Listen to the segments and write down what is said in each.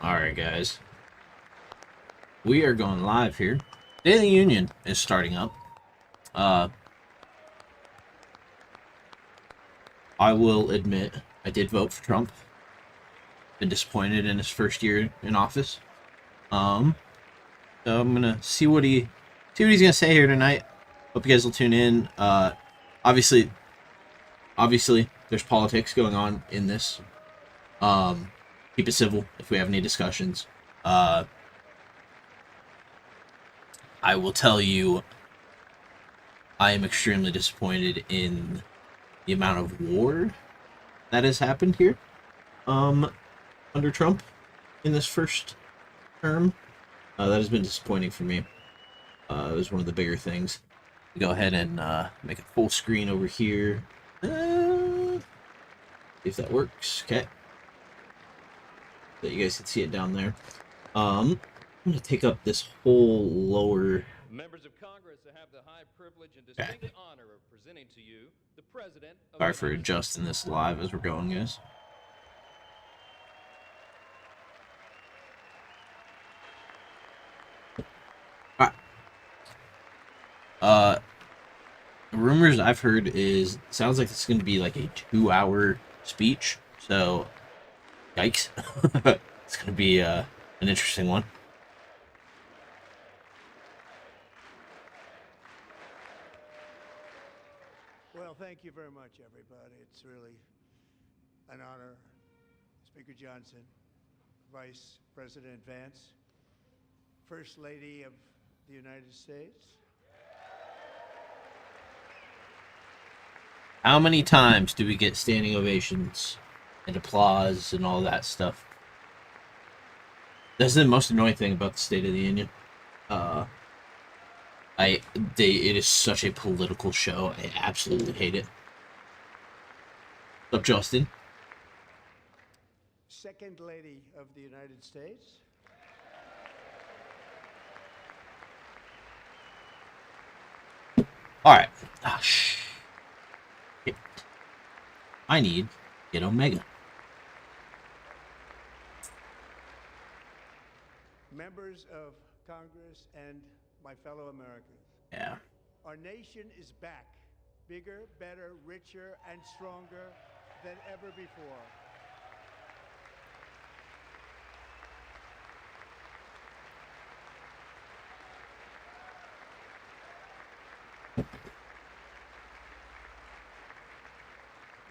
Alright, guys. We are going live here. Day of the Union is starting up. I will admit, I did vote for Trump. Been disappointed in his first year in office. So I'm gonna see what he's gonna say here tonight. Hope you guys will tune in. Obviously, there's politics going on in this. Keep it civil if we have any discussions. I will tell you, I am extremely disappointed in the amount of war that has happened here under Trump in this first term. That has been disappointing for me. It was one of the bigger things. Go ahead and make it full screen over here. See if that works. Okay. So you guys can see it down there. I'm going to take up this whole lower... Members of Congress have the high privilege and distinct honor of presenting to you the President of Sorry for adjusting this live as we're going, guys. Alright. Rumors I've heard is, sounds like it's going to be like a 2-hour speech, so yikes. It's going to be an interesting one. Well, thank you very much, everybody. It's really an honor. Speaker Johnson, Vice President Vance, First Lady of the United States. How many times do we get standing ovations and applause and all that stuff? That's the most annoying thing about the State of the Union. It is such a political show. I absolutely hate it. What's up, Justin? Second Lady of the United States. Alright. Ah, shit. I need get Omega. Members of Congress and my fellow Americans. Yeah. Our nation is back. Bigger, better, richer, and stronger than ever before.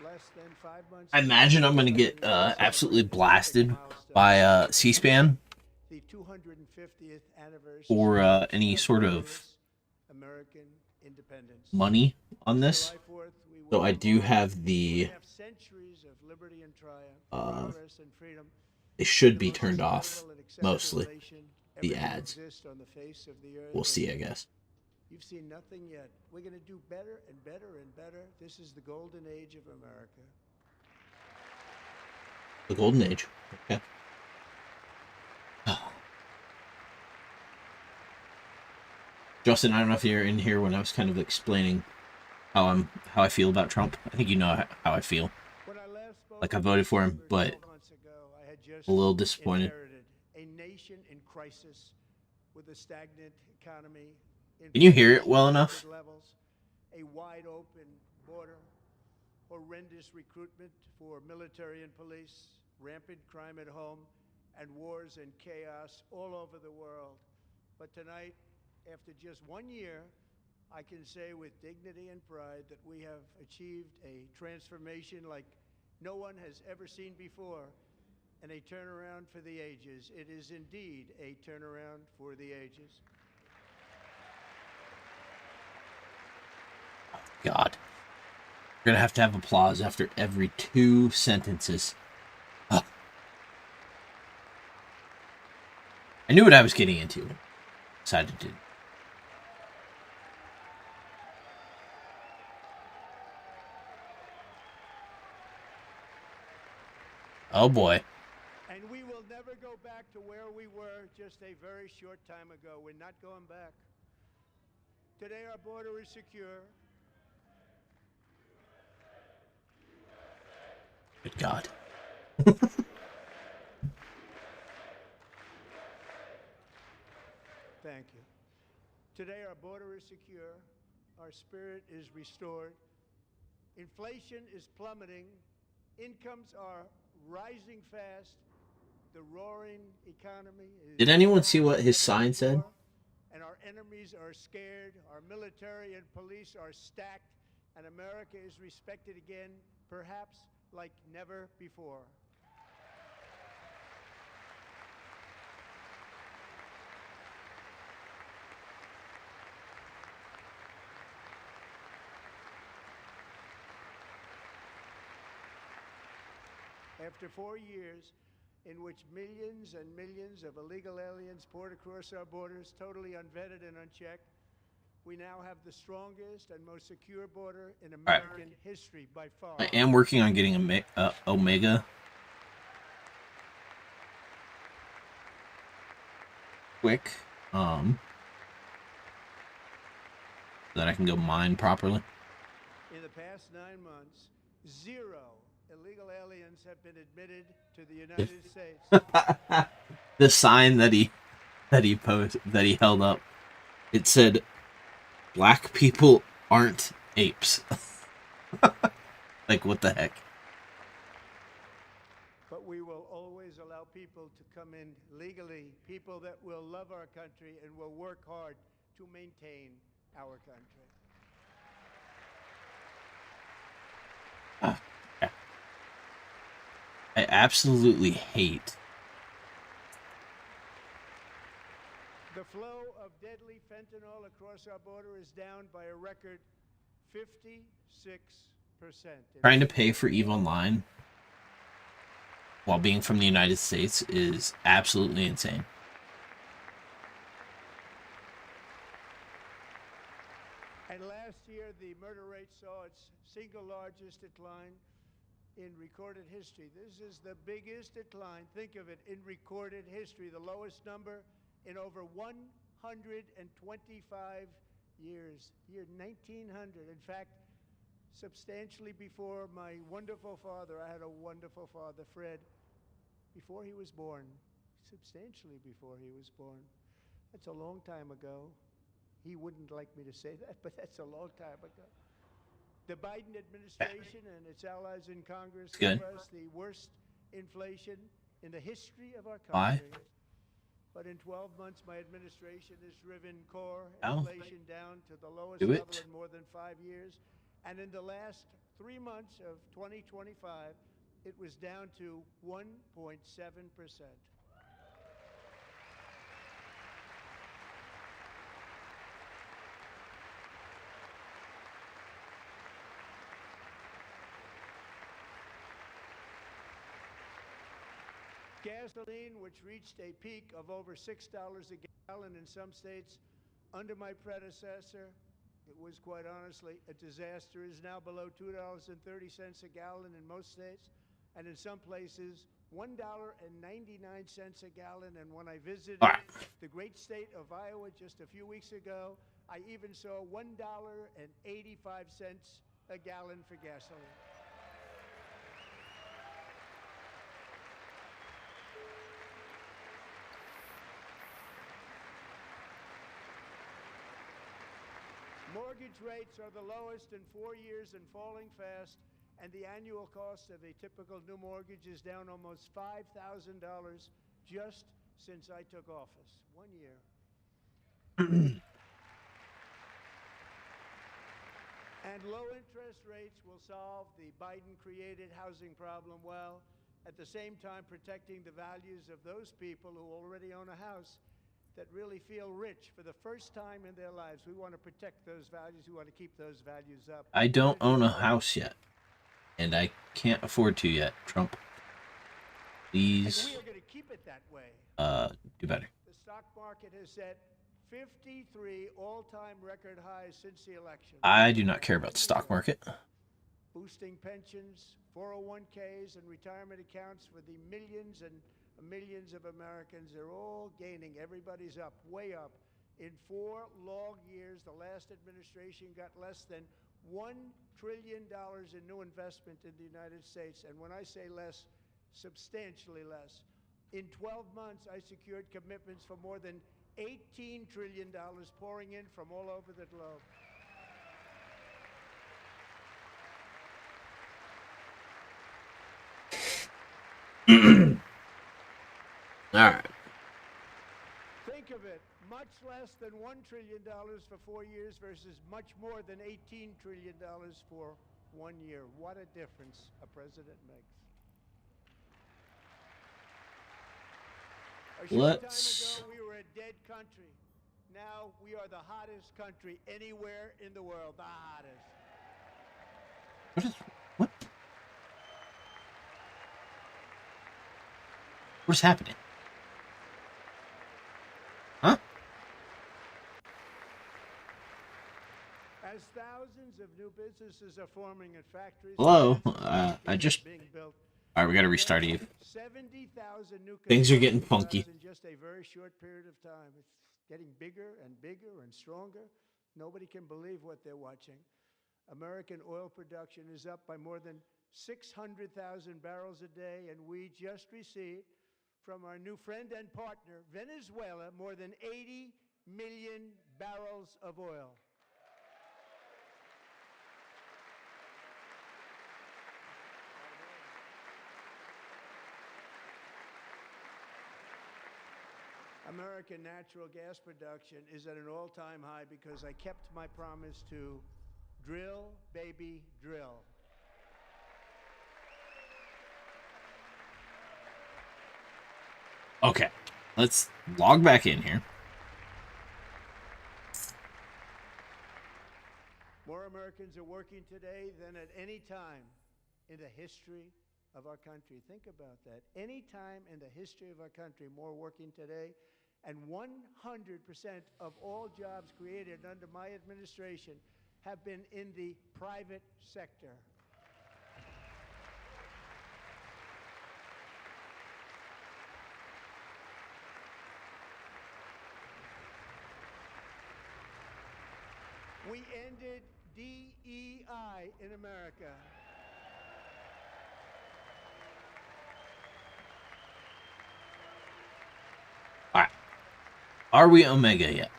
Less than 5 months. I imagine I'm gonna get absolutely blasted by C-SPAN the 250th anniversary or any sort of American independence. money on this. So I do have the they should be turned off mostly, the ads. We'll see, I guess. You've seen nothing yet. We're going to do better and better and better. This is the golden age of America. The golden age. Okay. Justin, I don't know if you're in here when I was kind of explaining how I feel about Trump. I think you know how I feel. Like I voted for him, but a little disappointed. A nation in crisis with a stagnant economy. Can you hear it well enough? A wide open border, horrendous recruitment for military and police, rampant crime at home, and wars and chaos all over the world. But tonight, after just 1 year, I can say with dignity and pride that we have achieved a transformation like no one has ever seen before, and a turnaround for the ages. It is indeed a turnaround for the ages. God. We're gonna have to have applause after every 2 sentences. Ugh. I knew what I was getting into. Decided to. Oh boy. And we will never go back to where we were just a very short time ago. We're not going back. Today our border is secure. Good God. Today, our border is secure, our spirit is restored, inflation is plummeting, incomes are rising fast, the roaring economy is... Did anyone see what his sign said? And our enemies are scared, our military and police are stacked, and America is respected again, perhaps like never before. After 4 years in which millions and millions of illegal aliens poured across our borders, totally unvetted and unchecked, we now have the strongest and most secure border in American history by far. I am working on getting a Omega. Quick. So that I can go mine properly. In the past 9 months, 0 illegal aliens have been admitted to the United States. The sign that he held up, it said, "Black people aren't apes." Like, what the heck? But we will always allow people to come in legally, people that will love our country and will work hard to maintain our country. Yeah. I absolutely hate the flow of deadly fentanyl across our border is down by a record 56%. trying to pay for EVE Online while being from the United States is absolutely insane. And last year, the murder rate saw its single largest decline in recorded history. This is the biggest decline, think of it, in recorded history, the lowest number in over 125 years. Year 1900. In fact, substantially before my wonderful father, I had a wonderful father, Fred, before he was born, substantially before he was born. That's a long time ago. He wouldn't like me to say that, but that's a long time ago. The Biden administration and its allies in Congress gave us the worst inflation in the history of our country. Why? But in 12 months, my administration has driven core Oh. inflation down to the lowest Do level it. in more than 5 years. And in the last 3 months of 2025, it was down to 1.7%. Gasoline, which reached a peak of over $6 a gallon in some states under my predecessor, it was quite honestly a disaster, is now below $2.30 a gallon in most states, and in some places $1.99 a gallon. And when I visited the great state of Iowa just a few weeks ago, I even saw $1.85 a gallon for gasoline. Mortgage rates are the lowest in 4 years and falling fast, and the annual cost of a typical new mortgage is down almost $5,000 just since I took office. 1 year. And low interest rates will solve the Biden-created housing problem well, at the same time protecting the values of those people who already own a house that really feel rich for the first time in their lives. We want to protect those values. We want to keep those values up. I don't own a house yet, and I can't afford to yet. Trump, please. And we are going to keep it that way. Do better. The stock market has set 53 all-time record highs since the election. I do not care about the stock market. Boosting pensions, 401ks, and retirement accounts for the millions and millions of Americans. They're all gaining. Everybody's up, way up. In 4 long years, the last administration got less than $1 trillion in new investment in the United States. And when I say less, substantially less. In 12 months, I secured commitments for more than $18 trillion pouring in from all over the globe. All right. Think of it, much less than $1 trillion for 4 years versus much more than $18 trillion for 1 year. What a difference a president makes. A short time ago, we were a dead country. Now we are the hottest country anywhere in the world. The hottest. What? What's happening? Huh? As thousands of new businesses are forming in factories. Hello. I just. Being built, All right, we gotta restart Eve. 70,000 new Things are getting construction funky. jobs in just a very short period of time. It's getting bigger and bigger and stronger. Nobody can believe what they're watching. American oil production is up by more than 600,000 barrels a day, and we just received from our new friend and partner, Venezuela, more than 80 million barrels of oil. American natural gas production is at an all-time high because I kept my promise to drill, baby, drill. Okay, let's log back in here. More Americans are working today than at any time in the history of our country. Think about that. Any time in the history of our country, more working today. And 100% of all jobs created under my administration have been in the private sector. We ended DEI in America. All right. Are we Omega yet?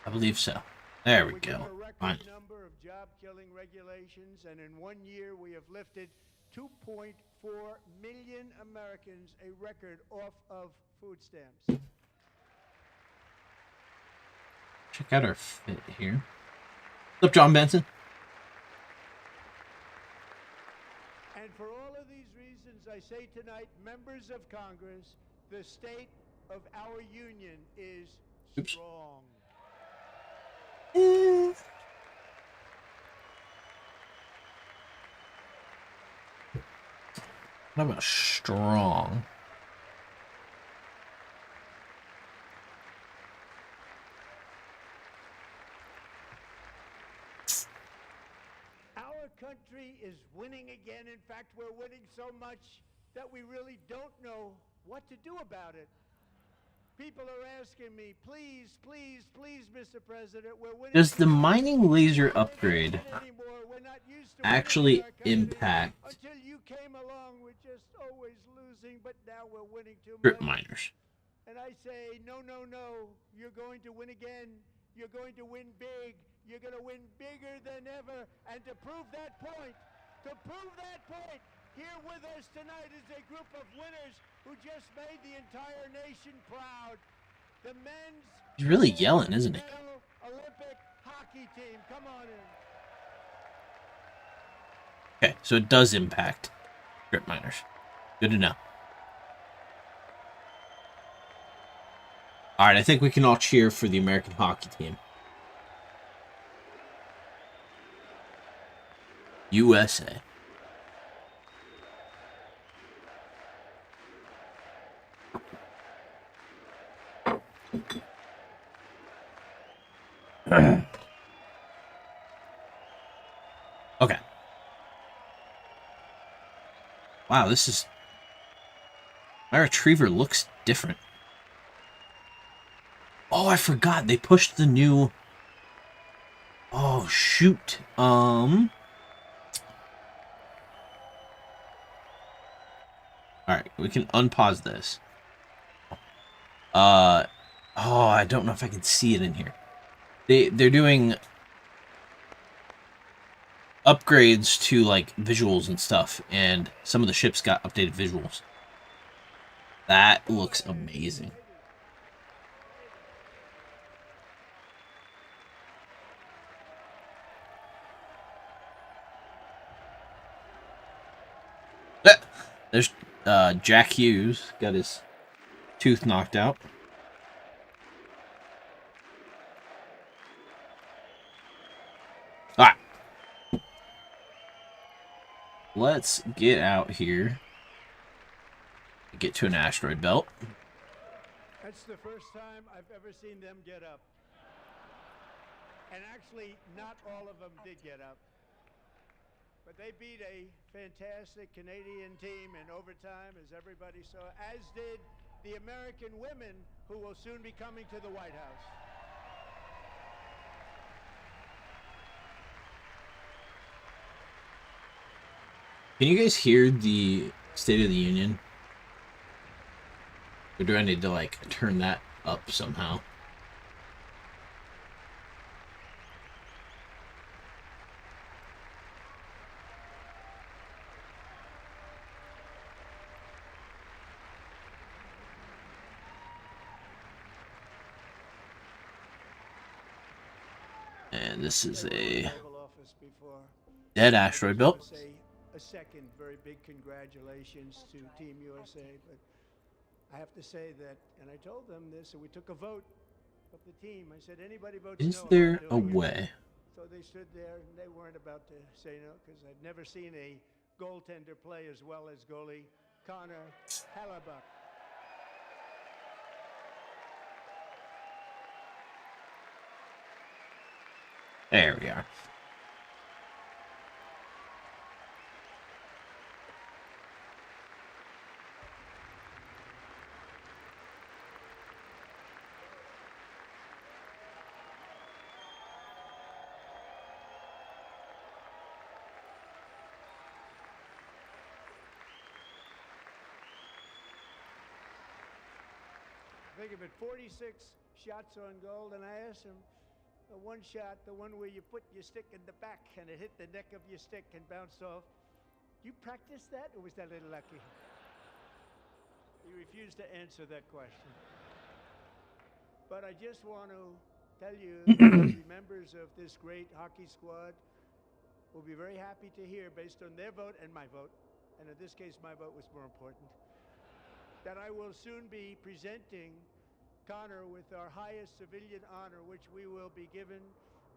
I believe so. There we go. have a record Fine. number of job-killing regulations, and in 1 year we have lifted 2.4 million Americans, a record, off of food stamps. Check out our fit here. What's up, John Benson? And for all of these reasons, I say tonight, members of Congress, the state of our union is strong. What about strong? Our country is winning again. In fact, we're winning so much that we really don't know what to do about it. People are asking me, please, please, please, Mr. President, we're winning. Does the mining laser upgrade actually impact until you came along, we're just always losing, but now we're winning too strip much. miners? And I say, no, no, no, you're going to win again. You're going to win big. You're going to win bigger than ever. And to prove that point, here with us tonight is a group of winners who just made the entire nation proud. The men's... He's really yelling, isn't he? Olympic hockey team. Come on in. Okay, so it does impact strip miners. Good to know. All right, I think we can all cheer for the American hockey team. USA. Okay. Wow, this is... My retriever looks different. Oh, I forgot. They pushed the new... Oh, shoot. Alright, we can unpause this. Oh, I don't know if I can see it in here. They're doing upgrades to like visuals and stuff, and some of the ships got updated visuals. That looks amazing. There's Jack Hughes got his tooth knocked out. Ah, let's get out here. Get to an asteroid belt. That's the first time I've ever seen them get up. And actually, not all of them did get up. But they beat a fantastic Canadian team in overtime, as everybody saw, as did the American women who will soon be coming to the White House. Can you guys hear the State of the Union? Or do I need to, like, turn that up somehow? And this is a dead asteroid belt. A second very big congratulations to Team USA, but I have to say that, and I told them this, and we took a vote of the team. I said, anybody votes no, Is I'm there not a doing it. way? So they stood there, and they weren't about to say no, because I've never seen a goaltender play as well as goalie Connor Hellebuck. There we are. Think of it, 46 shots on goal, and I asked him, the one shot, the one where you put your stick in the back and it hit the neck of your stick and bounced off. You practiced that, or was that a little lucky? He refused to answer that question. But I just want to tell you that the members of this great hockey squad will be very happy to hear, based on their vote and my vote, and in this case my vote was more important, that I will soon be presenting Connor with our highest civilian honor, which we will be given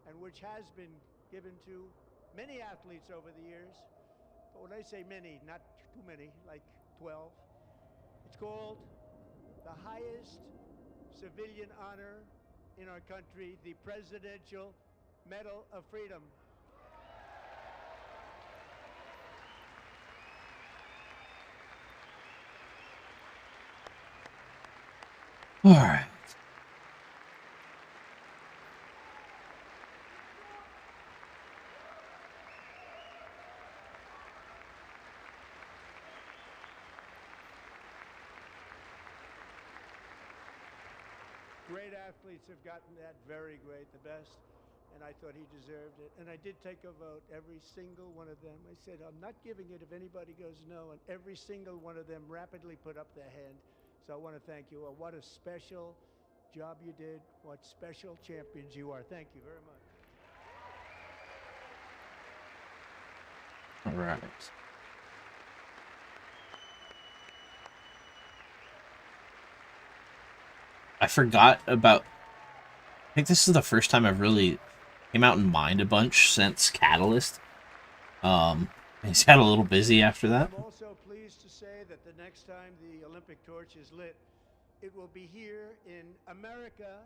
and which has been given to many athletes over the years. But when I say many, not too many, like 12, it's called the highest civilian honor in our country, the Presidential Medal of Freedom. All right. Great athletes have gotten that, very great, the best, and I thought he deserved it. And I did take a vote, every single one of them. I said, I'm not giving it if anybody goes no, and every single one of them rapidly put up their hand. So I want to thank you. What a special job you did. What special champions you are. Thank you very much. All right. I forgot about. I think this is the first time I've really came out and mined a bunch since Catalyst. He's got a little busy after that. I'm also pleased to say that the next time the Olympic torch is lit, it will be here in America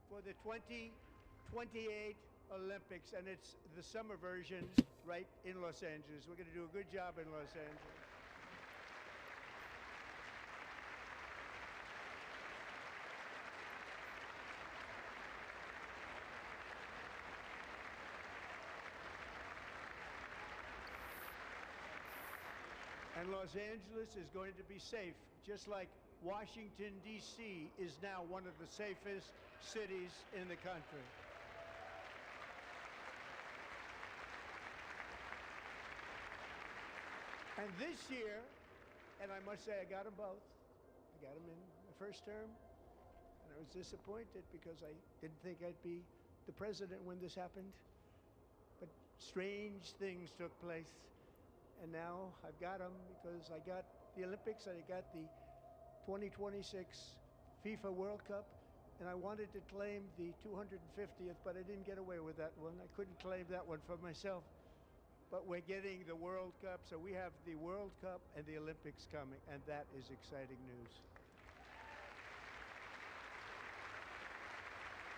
for the 2028 Olympics, and it's the summer version right in Los Angeles. We're going to do a good job in Los Angeles. And Los Angeles is going to be safe, just like Washington, D.C. is now one of the safest cities in the country. And this year, and I must say I got them both. I got them in the first term, and I was disappointed because I didn't think I'd be the president when this happened. But strange things took place, and now I've got them because I got the Olympics, and I got the 2026 FIFA World Cup, and I wanted to claim the 250th, but I didn't get away with that one. I couldn't claim that one for myself. But we're getting the World Cup, so we have the World Cup and the Olympics coming, and that is exciting news.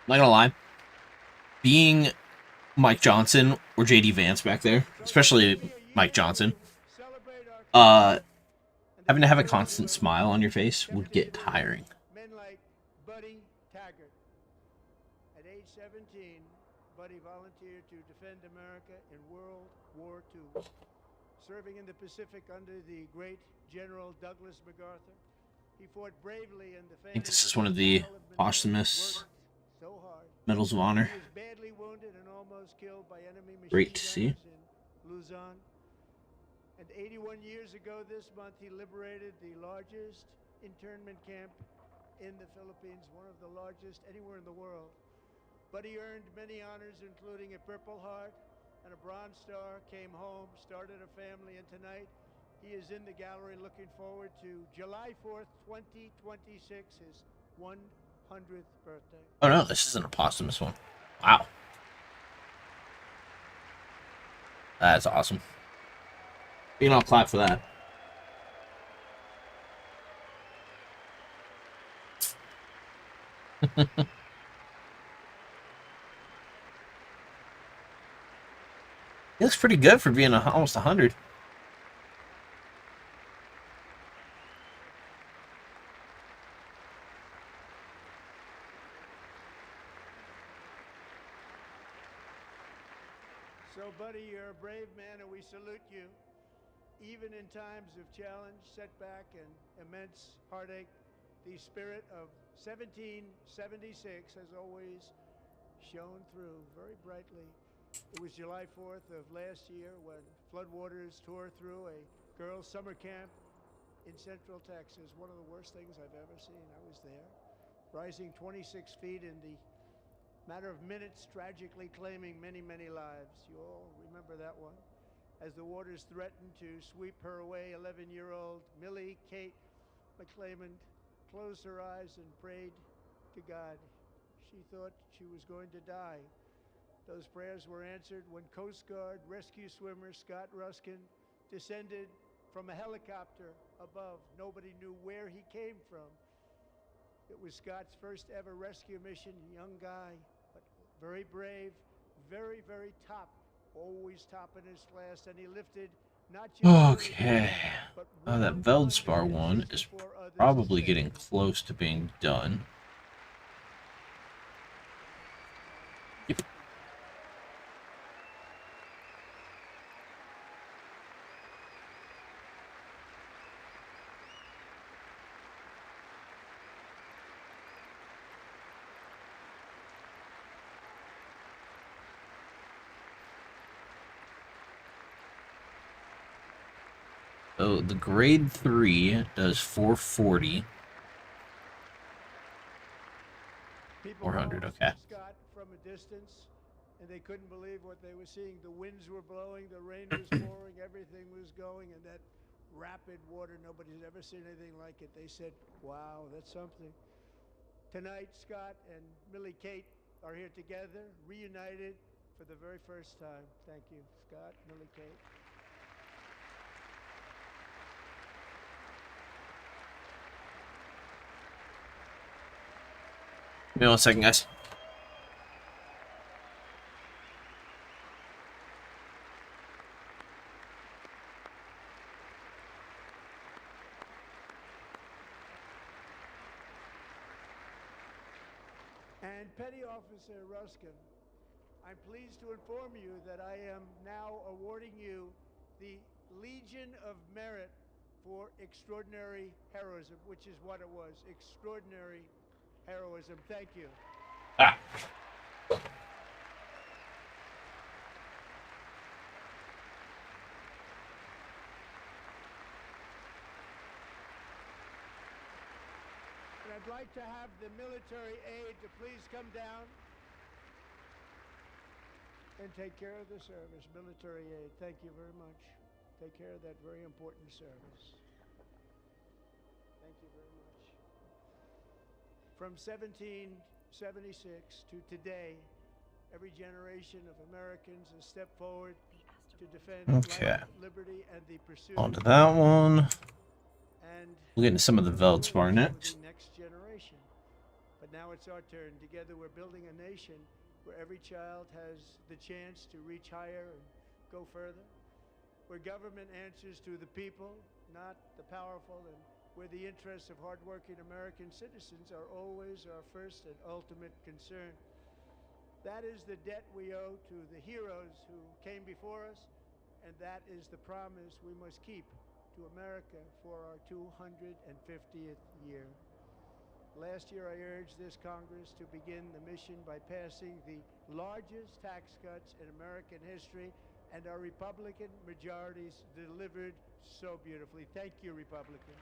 Not gonna lie, being Mike Johnson or JD Vance back there, especially Mike Johnson, having to have a constant smile on your face would get tiring. Men like Buddy Taggart. At age 17, Buddy volunteered to defend America in World War II, serving in the Pacific under the great General Douglas MacArthur. He fought bravely in the I think this is one of the posthumous Medals of Honor. He was badly wounded and almost killed by enemy machine Great to see. gunners in Luzon. And 81 years ago this month, he liberated the largest internment camp in the Philippines, one of the largest anywhere in the world. But he earned many honors, including a Purple Heart and a Bronze Star, came home, started a family, and tonight he is in the gallery looking forward to July 4th, 2026, his 100th birthday. Oh no, this isn't a posthumous one. Wow. That's awesome. You can all clap for that. He looks pretty good for being almost 100. So, Buddy, you're a brave man, and we salute you. Even in times of challenge, setback, and immense heartache, the spirit of 1776 has always shone through very brightly. It was July 4th of last year when floodwaters tore through a girls' summer camp in Central Texas. One of the worst things I've ever seen. I was there, rising 26 feet in the matter of minutes, tragically claiming many, many lives. You all remember that one. As the waters threatened to sweep her away, 11-year-old Millie Kate McClelland closed her eyes and prayed to God. She thought she was going to die. Those prayers were answered when Coast Guard rescue swimmer Scott Ruskin descended from a helicopter above. Nobody knew where he came from. It was Scott's first ever rescue mission. Young guy, but very brave, very, very top. Always top in his class, and he lifted not just Okay. That Veldspar one is probably getting close to being done. Yep. So the grade 3 does 440. 400, okay. Scott from a distance, and they couldn't believe what they were seeing. The winds were blowing, the rain was pouring, everything was going, and that rapid water, nobody's ever seen anything like it. They said, wow, that's something. Tonight, Scott and Millie Kate are here together, reunited for the very first time. Thank you, Scott, Millie Kate. Give me 1 second, guys. And Petty Officer Ruskin, I'm pleased to inform you that I am now awarding you the Legion of Merit for extraordinary heroism, which is what it was, extraordinary heroism. Thank you. Ah. And I'd like to have the military aide to please come down and take care of the service. Military aid, thank you very much. Take care of that very important service. Thank you very much. From 1776 to today, every generation of Americans has stepped forward to defend life, liberty, and the pursuit. On to that one. And We'll get into some of the Veldspar next. The next generation. But now it's our turn. Together we're building a nation where every child has the chance to reach higher and go further, where government answers to the people, not the powerful, and where the interests of hardworking American citizens are always our first and ultimate concern. That is the debt we owe to the heroes who came before us, and that is the promise we must keep to America for our 250th year. Last year, I urged this Congress to begin the mission by passing the largest tax cuts in American history, and our Republican majorities delivered so beautifully. Thank you, Republicans.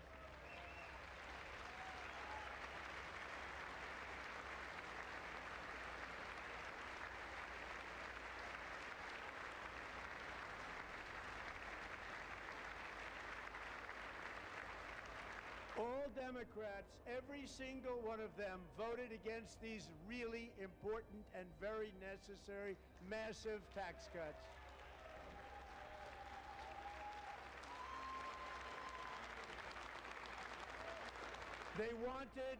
All Democrats, every single one of them, voted against these really important and very necessary massive tax cuts. They wanted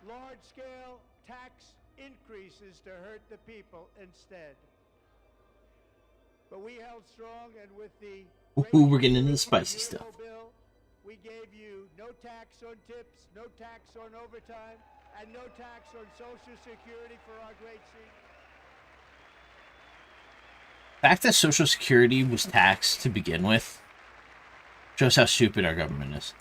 large-scale tax increases to hurt the people instead. But we held strong, and with the Ooh, we're getting into the spicy stuff. Bill, we gave you no tax on tips, no tax on overtime, and no tax on Social Security for our great seniors. The fact that Social Security was taxed to begin with shows how stupid our government is.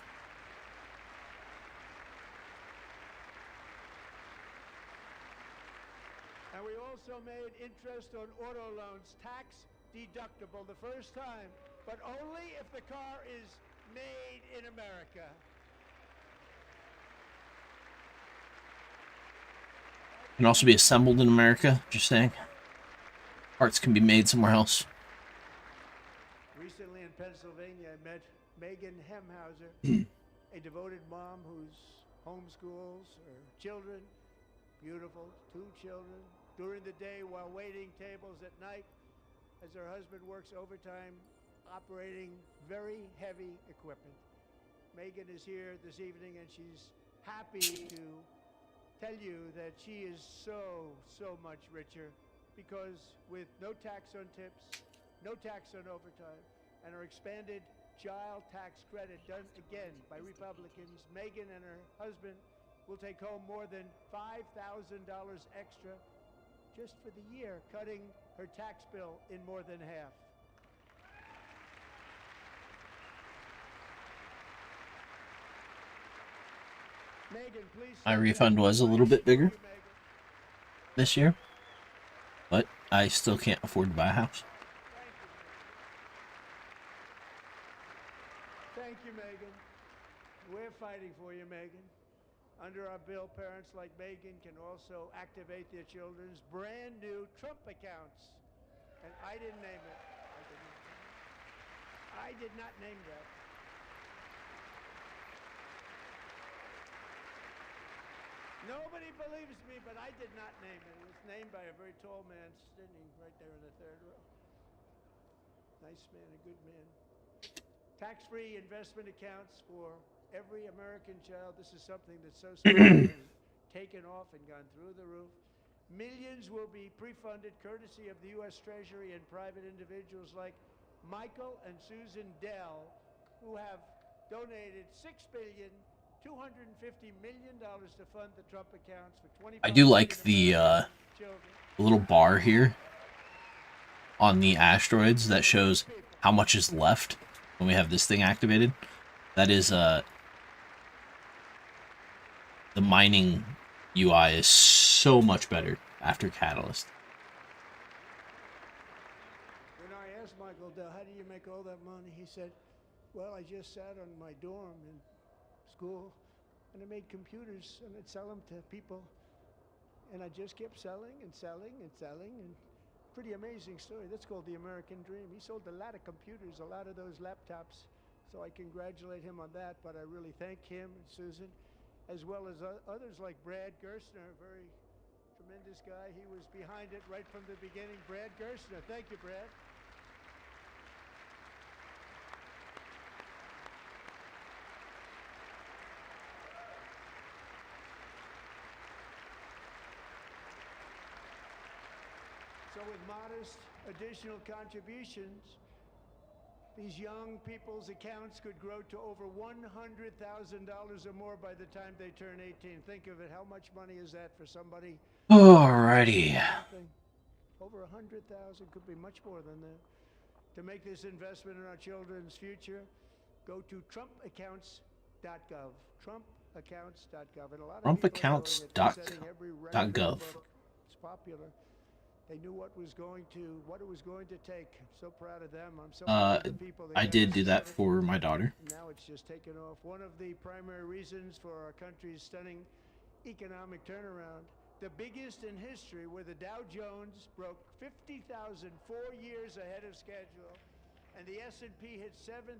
And we also made interest on auto loans tax deductible the first time, but only if the car is made in America. Can also be assembled in America, just saying. Parts can be made somewhere else. Recently in Pennsylvania, I met Megan Hemhauser, a devoted mom who's homeschools her children, beautiful, 2 children, during the day while waiting tables at night as her husband works overtime operating very heavy equipment. Megan is here this evening, and she's happy to tell you that she is so much richer because with no tax on tips, no tax on overtime, and her expanded child tax credit done again by Republicans, Megan and her husband will take home more than $5,000 extra just for the year, cutting her tax bill in more than half. Megan, please. My refund was a little bit bigger this year, but I still can't afford to buy a house. Thank you, Megan. We're fighting for you, Megan. Under our bill, parents like Megan can also activate their children's brand new Trump accounts. And I didn't name it. I did not name that. Nobody believes me, but I did not name it. It was named by a very tall man standing right there in the 3rd row. Nice man, a good man. Tax-free investment accounts for every American child. This is something that's so special and taken off and gone through the roof. Millions will be pre-funded courtesy of the U.S. Treasury and private individuals like Michael and Susan Dell, who have donated $6.25 billion to fund the Trump accounts for 25 I do like the little bar here on the asteroids that shows how much is left when we have this thing activated. That is the mining UI is so much better after Catalyst. When I asked Michael Dell, how do you make all that money? He said, well, I just sat on my dorm in school and I made computers and I'd sell them to people. And I just kept selling and selling and selling, and pretty amazing story. That's called the American dream. He sold a lot of computers, a lot of those laptops. So I congratulate him on that, but I really thank him and Susan, as well as others like Brad Gerstner, a very tremendous guy. He was behind it right from the beginning. Brad Gerstner. Thank you, Brad. So with modest additional contributions, these young people's accounts could grow to over $100,000 or more by the time they turn 18. Think of it. How much money is that for somebody? Alrighty. Over 100,000, could be much more than that. To make this investment in our children's future, go to trumpaccounts.gov. Trumpaccounts.gov. And a lot of people are doing it. They're setting every record book. It's popular. They knew what it was going to take. I'm so proud of them. I'm so proud of the people. I did do that for my daughter. Now it's just taken off. One of the primary reasons for our country's stunning economic turnaround, the biggest in history, where the Dow Jones broke 50,000 4 years ahead of schedule, and the S&P hit 7,000,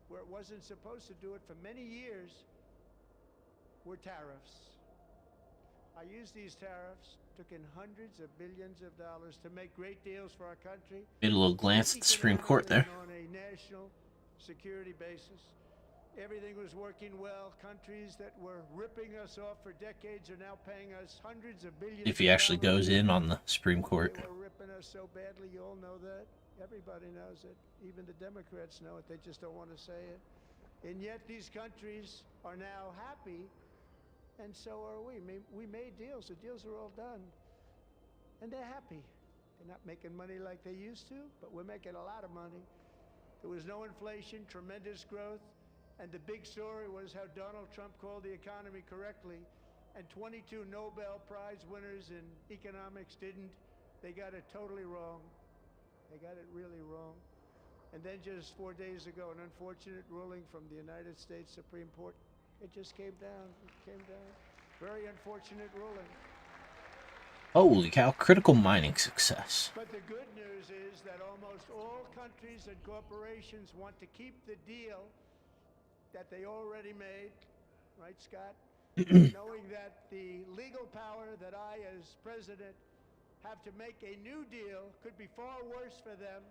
where it wasn't supposed to do it for many years, were tariffs. I used these tariffs, took in hundreds of billions of dollars to make great deals for our country. Made a little glance at the Supreme Court there. On a national security basis. Everything was working well. Countries that were ripping us off for decades are now paying us hundreds of billions. If he actually goes in on the Supreme Court. They were ripping us so badly, you all know that. Everybody knows it. Even the Democrats know it. They just don't want to say it. And yet these countries are now happy. And so are we. We made deals. The deals are all done. And they're happy. They're not making money like they used to, but we're making a lot of money. There was no inflation, tremendous growth. And the big story was how Donald Trump called the economy correctly. And 22 Nobel Prize winners in economics didn't. They got it totally wrong. They got it really wrong. And then just 4 days ago, an unfortunate ruling from the United States Supreme Court. It just came down. It came down. Very unfortunate ruling. Holy cow, critical mining success. But the good news is that almost all countries and corporations want to keep the deal that they already made, right, Scott? Knowing that the legal power that I, as president, have to make a new deal could be far worse for them.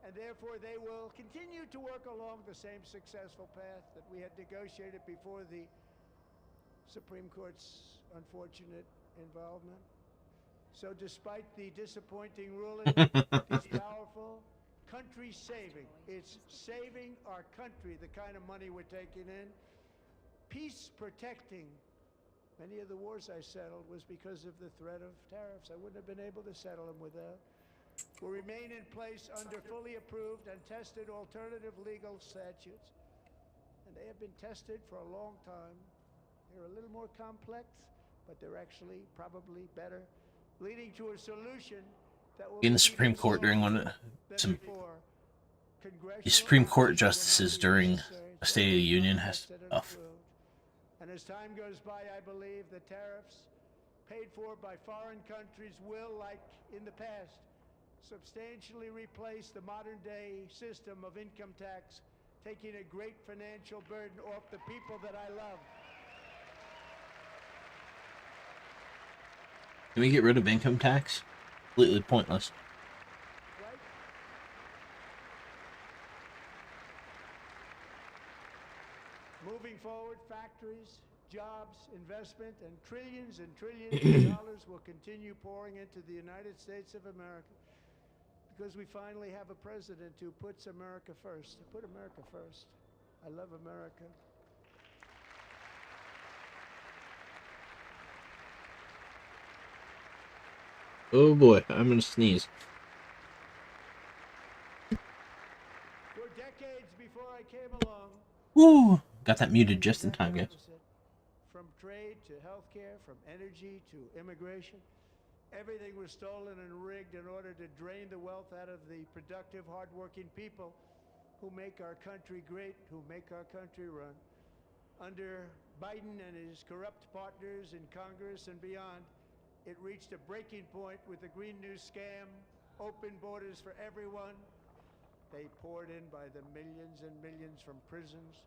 And therefore, they will continue to work along the same successful path that we had negotiated before the Supreme Court's unfortunate involvement. So despite the disappointing ruling, it's powerful. Country saving. It's saving our country, the kind of money we're taking in. Peace protecting. Many of the wars I settled was because of the threat of tariffs. I wouldn't have been able to settle them without. Will remain in place under fully approved and tested alternative legal statutes. And they have been tested for a long time. They're a little more complex, but they're actually probably better, leading to a solution that will In the Supreme Court during some the Supreme Court justices during a State of the Union has stuff. And as time goes by, I believe the tariffs paid for by foreign countries will, like in the past, substantially replace the modern-day system of income tax, taking a great financial burden off the people that I love. Can we get rid of income tax? Completely pointless. Right? Moving forward, factories, jobs, investment, and trillions of dollars will continue pouring into the United States of America. Because we finally have a president who puts America first. Put America first. I love America. Oh boy, I'm gonna sneeze. For decades before I came along, Woo! Got that muted just in time, guys. From trade to healthcare, from energy to immigration, everything was stolen and rigged in order to drain the wealth out of the productive, hardworking people who make our country great, who make our country run. Under Biden and his corrupt partners in Congress and beyond, it reached a breaking point with the Green New scam, open borders for everyone. They poured in by the millions and millions from prisons,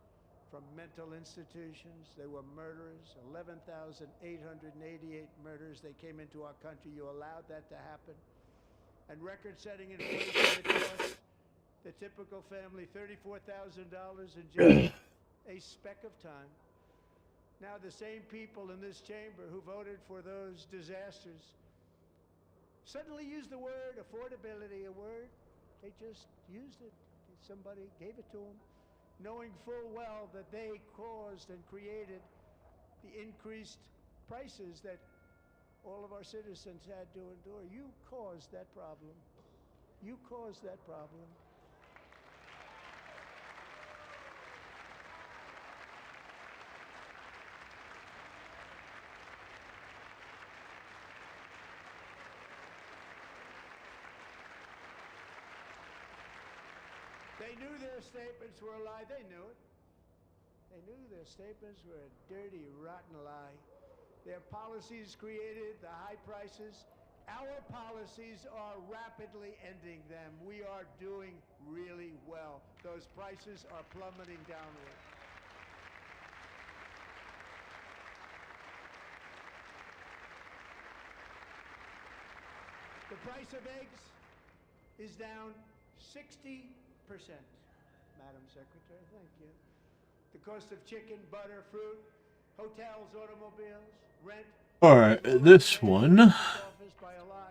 from mental institutions. They were murderers, 11,888 murders. They came into our country. You allowed that to happen. And record-setting inflation that cost the typical family $34,000 in just a speck of time. Now the same people in this chamber who voted for those disasters suddenly use the word affordability, a word. They just used it. Somebody gave it to them, knowing full well that they caused and created the increased prices that all of our citizens had to endure. You caused that problem. You caused that problem. They knew their statements were a lie. They knew it. They knew their statements were a dirty, rotten lie. Their policies created the high prices. Our policies are rapidly ending them. We are doing really well. Those prices are plummeting downward. The price of eggs is down 60%, Madam Secretary, thank you. The cost of chicken, butter, fruit, hotels, automobiles, rent. Alright, this one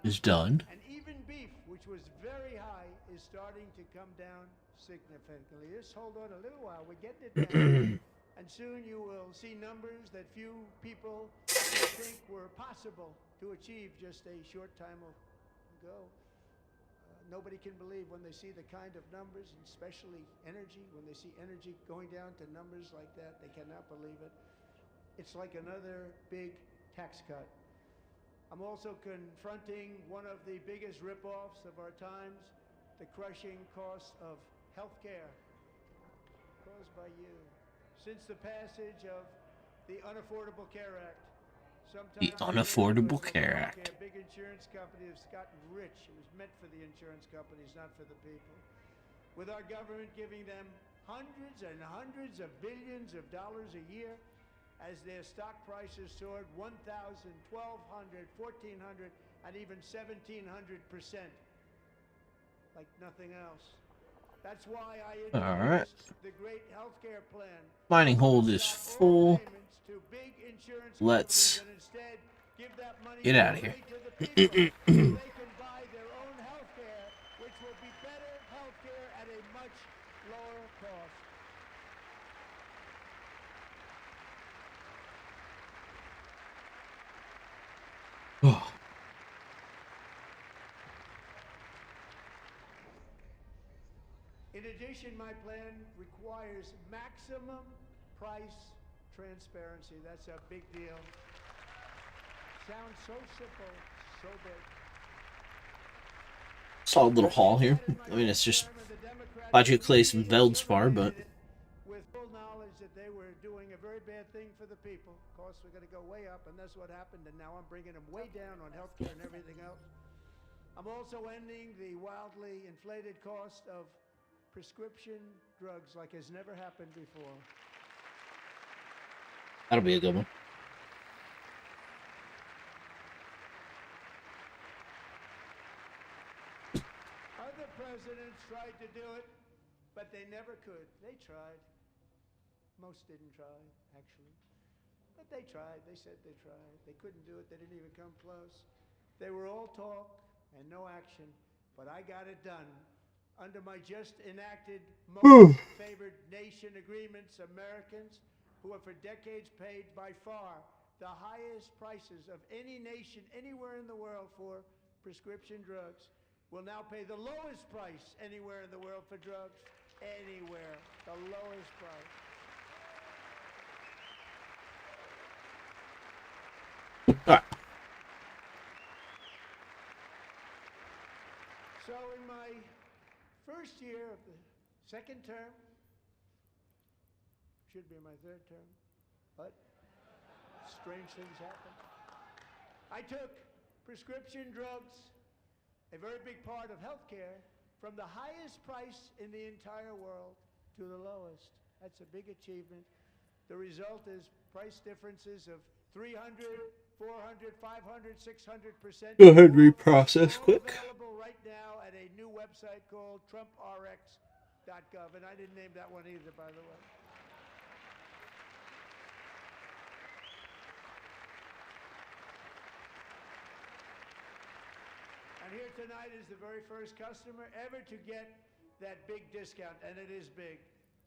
is done. And even beef, which was very high, is starting to come down significantly. Just hold on a little while, we're getting it down. And soon you will see numbers that few people think were possible to achieve just a short time ago. Nobody can believe when they see the kind of numbers, especially energy, when they see energy going down to numbers like that, they cannot believe it. It's like another big tax cut. I'm also confronting one of the biggest ripoffs of our times, the crushing cost of health care caused by you. Since the passage of the Unaffordable Care Act, The Unaffordable Care Act. big insurance company has gotten rich. It was meant for the insurance companies, not for the people. With our government giving them hundreds and hundreds of billions of dollars a year as their stock prices soared 1,000, 1,200, 1,400, and even 1,700%, like nothing else. That's why I introduced the great healthcare plan. Mining hold is full. Let's get out of here. They can buy their own healthcare, which will be better healthcare at a much lower cost. In addition, my plan requires maximum price transparency. That's a big deal. Sounds so simple, so big. Solid little haul here. I mean, it's just Logic Clay some Veldspar, but with full knowledge that they were doing a very bad thing for the people. Costs were going to go way up, and that's what happened. And now I'm bringing them way down on healthcare and everything else. I'm also ending the wildly inflated cost of prescription drugs like has never happened before. that'll be a good one. Other presidents tried to do it, but they never could. They tried. Most didn't try, actually. But they tried. They said they tried. They couldn't do it. They didn't even come close. They were all talk and no action, but I got it done. Under my just enacted most favored nation agreements, Americans who have for decades paid by far the highest prices of any nation anywhere in the world for prescription drugs will now pay the lowest price anywhere in the world for drugs. Anywhere. The lowest price. first year of the second term, should be my third term, but strange things happen. I took prescription drugs, a very big part of healthcare, from the highest price in the entire world to the lowest. That's a big achievement. The result is price differences of 300, 400, 500, 600%. Go ahead, reprocess quick. Available right now at a new website called TrumpRx.gov, and I didn't name that one either, by the way. And here tonight is the very first customer ever to get that big discount, and it is big.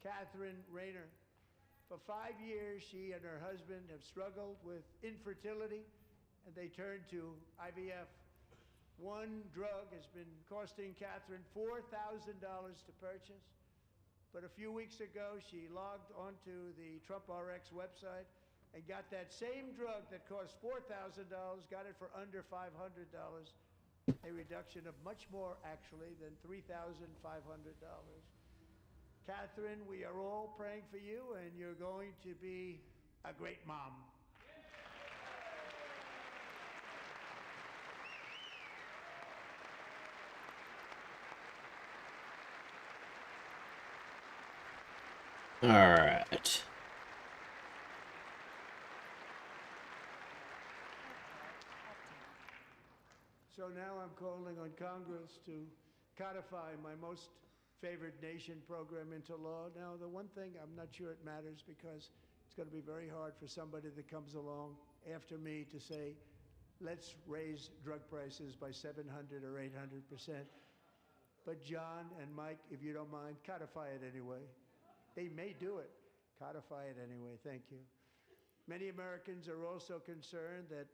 Catherine Rayner. For 5 years, she and her husband have struggled with infertility, and they turned to IVF. One drug has been costing Catherine $4,000 to purchase. But a few weeks ago, she logged onto the TrumpRx website and got that same drug that cost $4,000, got it for under $500. A reduction of much more, actually, than $3,500. Catherine, we are all praying for you, and you're going to be a great mom. All right. So now I'm calling on Congress to codify my most favored nation program into law. Now, the one thing, I'm not sure it matters because it's going to be very hard for somebody that comes along after me to say, let's raise drug prices by 700 or 800%. But John and Mike, if you don't mind, codify it anyway. They may do it. Codify it anyway. Thank you. Many Americans are also concerned that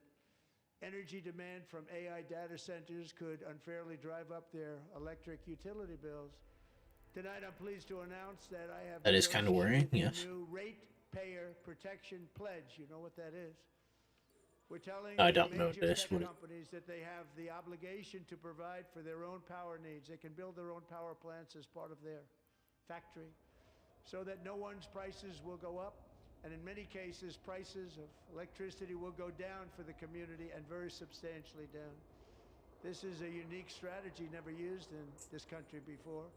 energy demand from AI data centers could unfairly drive up their electric utility bills. Tonight, I'm pleased to announce that I have That is kind of worrying, yes. a new ratepayer protection pledge. You know what that is? We're telling I don't know major this tech one. companies that they have the obligation to provide for their own power needs. They can build their own power plants as part of their factory so that no one's prices will go up. And in many cases, prices of electricity will go down for the community, and very substantially down. This is a unique strategy never used in this country before.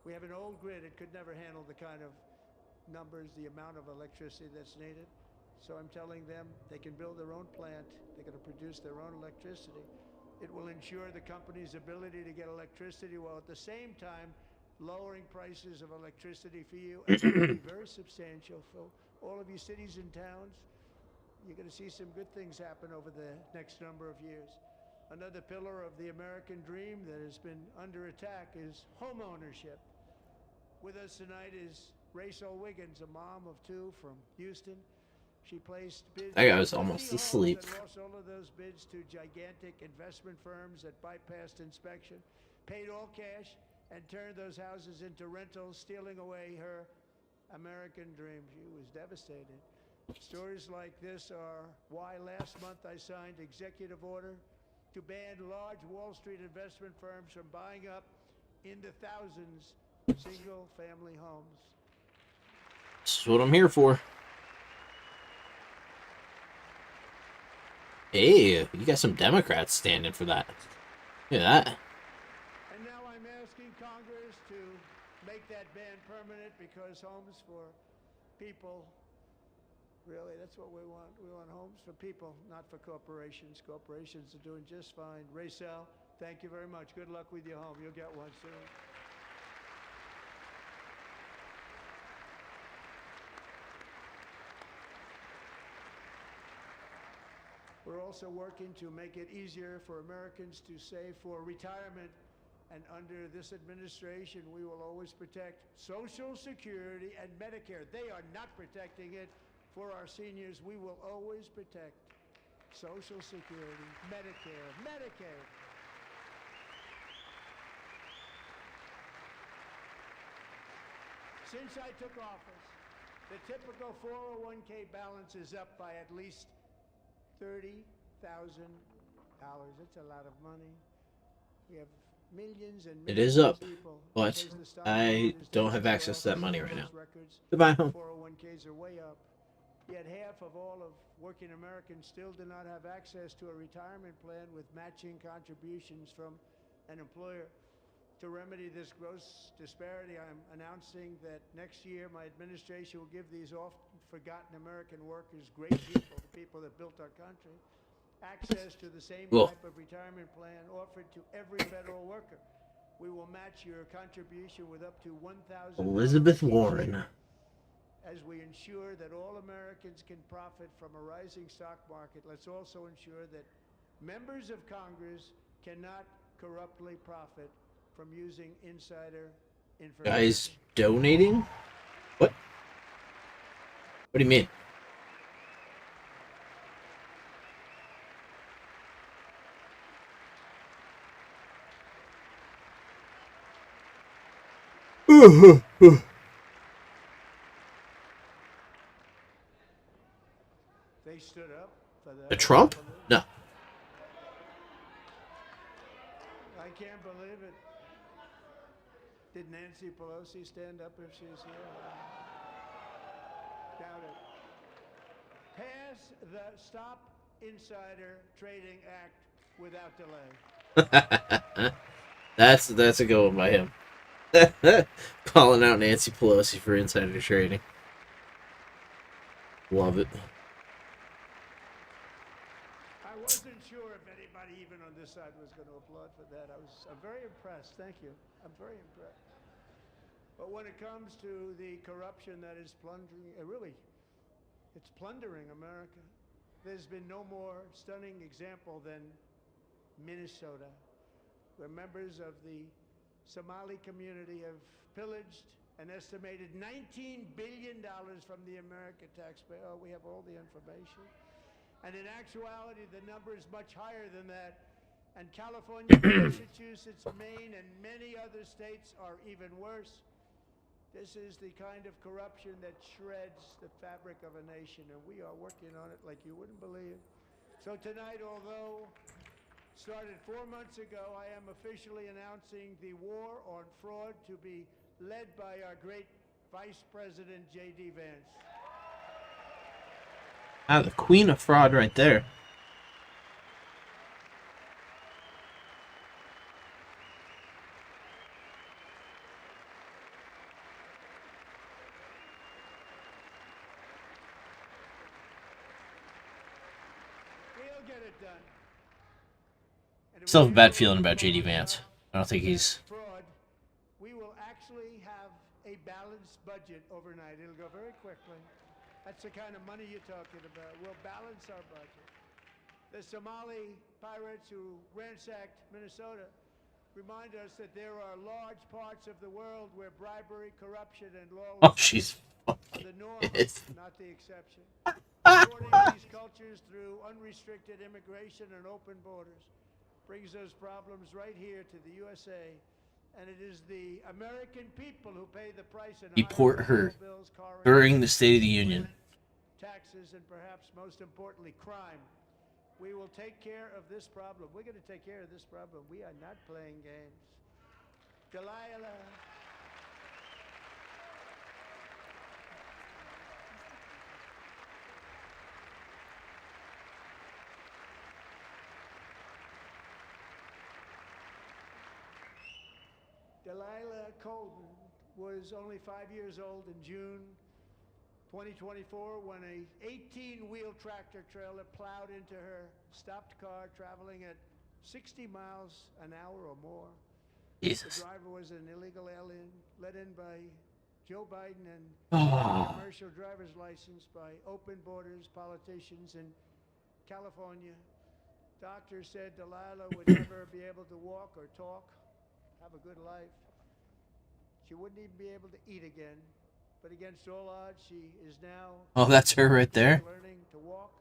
We have an old grid. It could never handle the kind of numbers, the amount of electricity that's needed. So I'm telling them they can build their own plant. They're going to produce their own electricity. It will ensure the company's ability to get electricity while at the same time lowering prices of electricity for you. And it will be very substantial for all of you cities and towns. You're going to see some good things happen over the next number of years. Another pillar of the American dream that has been under attack is home ownership. With us tonight is Rachel Wiggins, a mom of two from Houston. She placed bids. That guy was 50 almost homes asleep. and lost all of those bids to gigantic investment firms that bypassed inspection, paid all cash, and turned those houses into rentals, stealing away her American dream. She was devastated. Stories like this are why last month I signed executive order to ban large Wall Street investment firms from buying up in the thousands single-family homes. This is what I'm here for. Hey, you got some Democrats standing for that. Look at that. And now I'm asking Congress to make that ban permanent, because homes for people, really, that's what we want. We want homes for people, not for corporations. Corporations are doing just fine. Rachel, thank you very much. Good luck with your home. You'll get one soon. We're also working to make it easier for Americans to save for retirement. And under this administration, we will always protect Social Security and Medicare. They are not protecting it for our seniors. We will always protect Social Security, Medicare, Medicaid. Since I took office, the typical 401k balance is up by at least $30,000. It's a lot of money. We have millions and It millions is up, of people but because the stock I market is don't doing have so access to well, that money right now. sales records, Goodbye, home. 401ks are way up. Yet half of all of working Americans still do not have access to a retirement plan with matching contributions from an employer. To remedy this gross disparity, I'm announcing that next year my administration will give these often forgotten American workers, great people, the people that built our country, access to the same Cool. type of retirement plan offered to every federal worker. We will match your contribution with up to $1,000 Elizabeth each Warren. year, as we ensure that all Americans can profit from a rising stock market. Let's also ensure that members of Congress cannot corruptly profit from using insider information. Guys donating? What? What do you mean? They stood up for that. The Trump? No. I can't believe it. Did Nancy Pelosi stand up if she's here? Doubt it. Pass the Stop Insider Trading Act without delay. That's a good one by him. Calling out Nancy Pelosi for insider trading. Love it. I wasn't sure if anybody even on this side was going to applaud for that. I'm very impressed. Thank you. I'm very impressed. But when it comes to the corruption that is plundering, it's plundering America. There's been no more stunning example than Minnesota, where members of the Somali community have pillaged an estimated $19 billion from the American taxpayer. Oh, we have all the information. And in actuality, the number is much higher than that. And California, Massachusetts, Maine, and many other states are even worse. This is the kind of corruption that shreds the fabric of a nation, and we are working on it like you wouldn't believe. So tonight, although started 4 months ago, I am officially announcing the war on fraud to be led by our great Vice President J.D. Vance. Ah, the queen of fraud right there. We'll get it done. Still have a bad feeling about JD Vance. I don't think he's... fraud. We will actually have a balanced budget overnight. It'll go very quickly. That's the kind of money you're talking about. We'll balance our budget. The Somali pirates who ransacked Minnesota remind us that there are large parts of the world where bribery, corruption, and Oh, lawlessness she's are the norm, not the exception. Supporting these cultures through unrestricted immigration and open borders brings those problems right here to the USA. And it is the American people who pay the price in Deport higher her bills, car during the insurance, State of the Union. taxes, and perhaps most importantly, crime. We will take care of this problem. We're going to take care of this problem. We are not playing games. Delilah. Delilah Colvin was only 5 years old in June 2024 when a 18-wheel tractor trailer plowed into her stopped car traveling at 60 miles an hour or more. Jesus. The driver was an illegal alien let in by Joe Biden and Oh. commercial driver's license by open borders politicians in California. Doctors said Delilah would never be able to walk or talk, have a good life. She wouldn't even be able to eat again. But against all odds, she is now... Oh, that's her right there. ...learning to walk.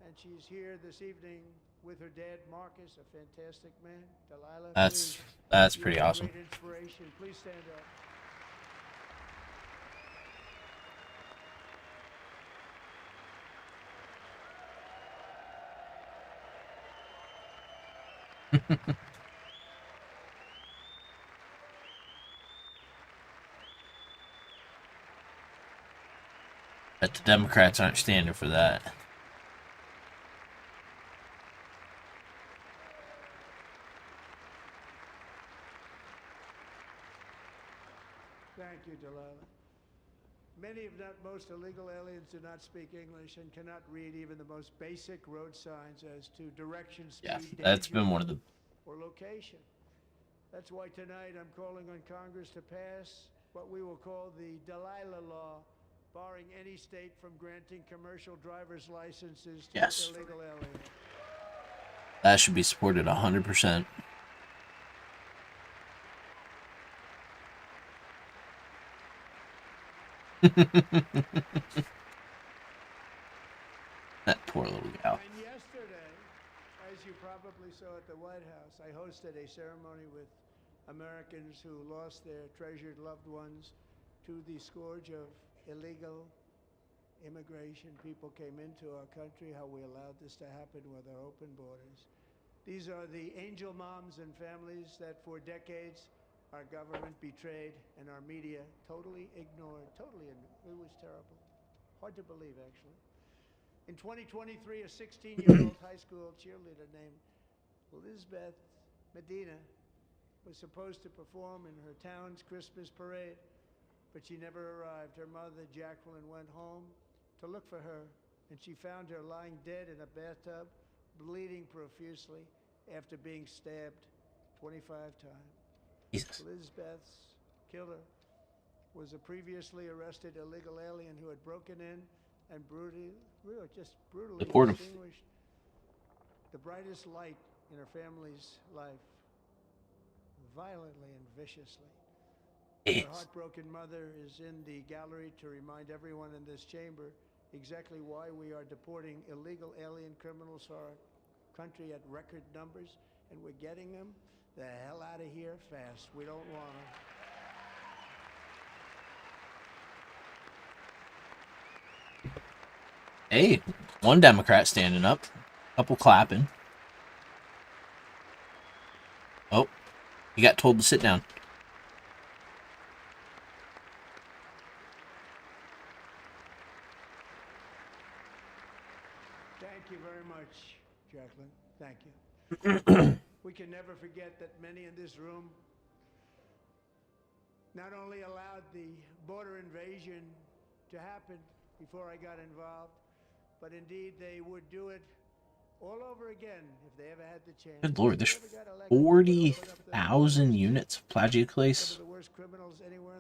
And she's here this evening with her dad, Marcus, a fantastic man. Delilah, That's please, pretty you're a awesome. great inspiration. Please stand up. That the Democrats aren't standing for that. Thank you, Delilah. Many, if not most, illegal aliens do not speak English and cannot read even the most basic road signs as to direction, speed, Yeah, danger, that's been one of the... or location. That's why tonight I'm calling on Congress to pass what we will call the Delilah Law, barring any state from granting commercial driver's licenses to Yes. illegal aliens. That should be supported 100%. That poor little gal. And yesterday, as you probably saw at the White House, I hosted a ceremony with Americans who lost their treasured loved ones to the scourge of illegal immigration. People came into our country, how we allowed this to happen with our open borders. These are the angel moms and families that for decades our government betrayed and our media totally ignored. It was terrible. Hard to believe, actually. In 2023, a 16-year-old high school cheerleader named Elizabeth Medina was supposed to perform in her town's Christmas parade, but she never arrived. Her mother, Jacqueline, went home to look for her, and she found her lying dead in a bathtub, bleeding profusely after being stabbed 25 times. Jesus. Elizabeth's killer was a previously arrested illegal alien who had broken in and brutally Deport him. extinguished the brightest light in her family's life, violently and viciously. Yes. Her heartbroken mother is in the gallery to remind everyone in this chamber exactly why we are deporting illegal alien criminals to our country at record numbers, and we're getting them the hell out of here fast. We don't want them. Hey, one Democrat standing up, couple clapping. Oh, he got told to sit down. Thank you very much, Jacqueline. Thank you. We can never forget that many in this room not only allowed the border invasion to happen before I got involved, but indeed they would do it all over again if they ever had the chance. Good Lord, there's 40,000 units of plagioclase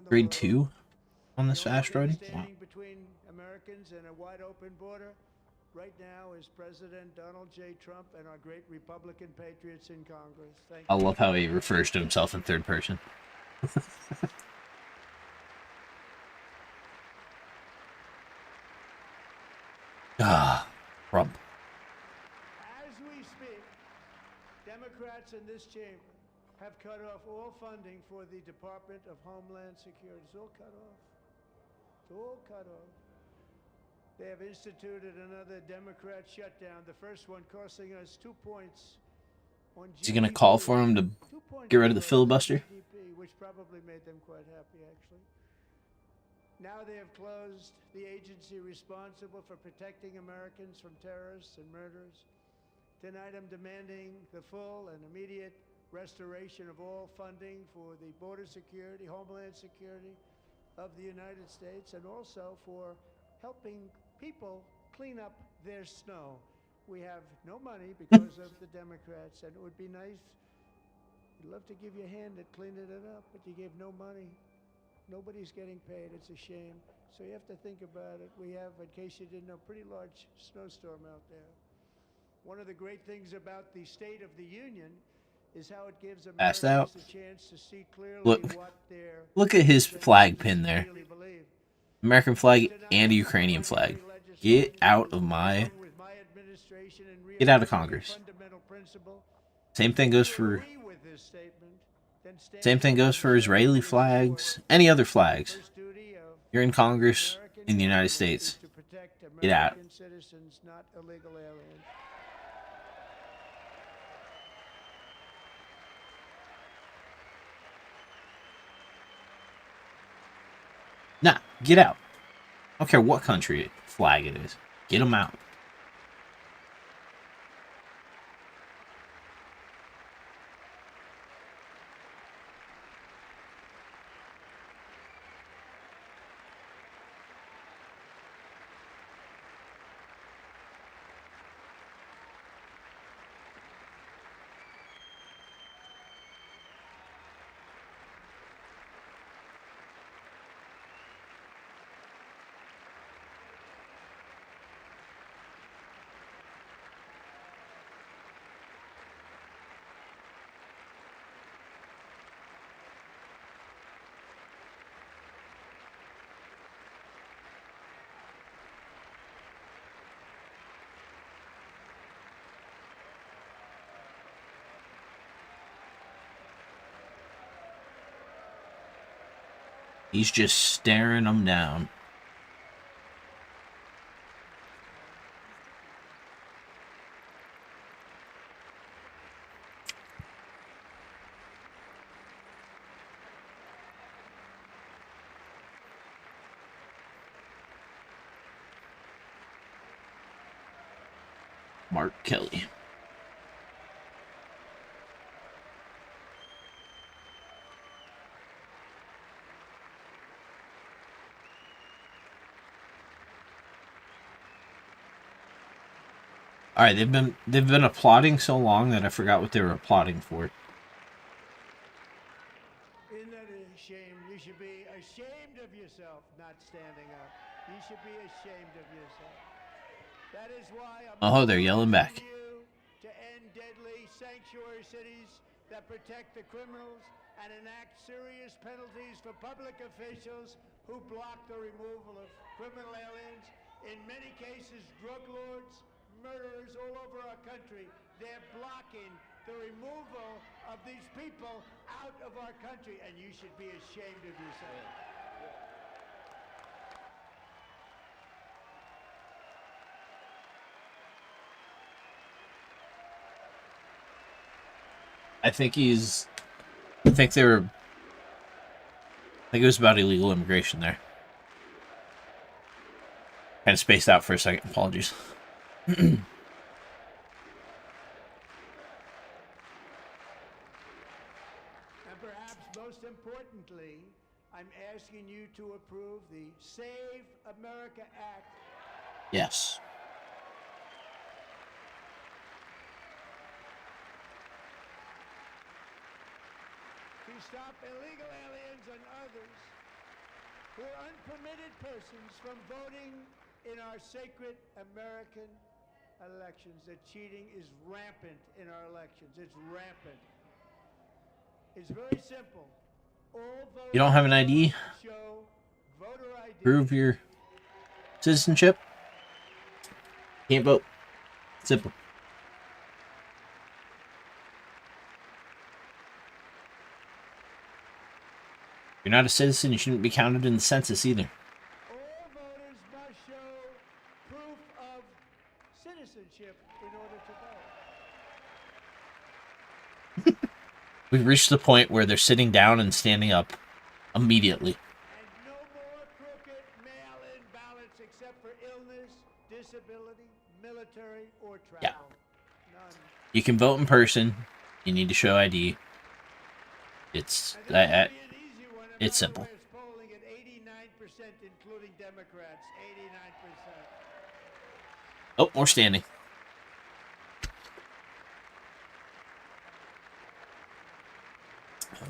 grade 2 on this fast riding. Wow. Between Americans and a wide open border right now is President Donald J. Trump and our great Republican patriots in Congress. Thank you. I love how he refers to himself in third person. Trump. As we speak, Democrats in this chamber have cut off all funding for the Department of Homeland Security. It's all cut off. It's all cut off. They have instituted another Democrat shutdown, the first one costing us 2 points on GDP. Is he going to call for him to get rid of the filibuster? GDP, which probably made them quite happy, actually. Now they have closed the agency responsible for protecting Americans from terrorists and murderers. Tonight I'm demanding the full and immediate restoration of all funding for the border security, homeland security of the United States, and also for helping people clean up their snow. We have no money because of the Democrats, and it would be nice. I'd love to give you a hand at cleaning it up, but you gave no money. Nobody's getting paid. It's a shame. So you have to think about it. We have, in case you didn't know, pretty large snowstorm out there. One of the great things about the State of the Union is how it gives Passed Americans out. a chance to see clearly Look. what their Look at his flag pin there. really believe. American flag and a Ukrainian flag. Get out of my... Get out of Congress. Same thing goes for... Same thing goes for Israeli flags, any other flags. You're in Congress in the United States. Get out. Nah, get out. I don't care what country flag it is. Get them out. He's just staring them down. Mark Kelly. All right, they've been applauding so long that I forgot what they were applauding for. Isn't that a shame? You should be ashamed of yourself not standing up. You should be ashamed of yourself. That is why Oh, they're yelling back. you to end deadly sanctuary cities that protect the criminals and enact serious penalties for public officials who block the removal of criminal aliens. In many cases, drug lords, murderers all over our country. They're blocking the removal of these people out of our country, and you should be ashamed of yourself. I think it was about illegal immigration there. Kind of spaced out for a second. Apologies. And perhaps most importantly, I'm asking you to approve the Save America Act. Yes. To stop illegal aliens and others who are unpermitted persons from voting in our sacred American elections. That cheating is rampant in our elections. It's rampant. It's very simple. All voters You don't have an ID? show voter ID. Prove your citizenship. Can't vote. Simple. If you're not a citizen, you shouldn't be counted in the census either. All voters must show proof of citizenship in order to vote. We've reached the point where they're sitting down and standing up immediately. And no more crooked mail-in ballots except for illness, disability, military, or travel. Yeah. None. You can vote in person. You need to show ID. It's And this would be an easy one. it's America simple. is polling at 89%, including Democrats. 89%. Oh, more standing.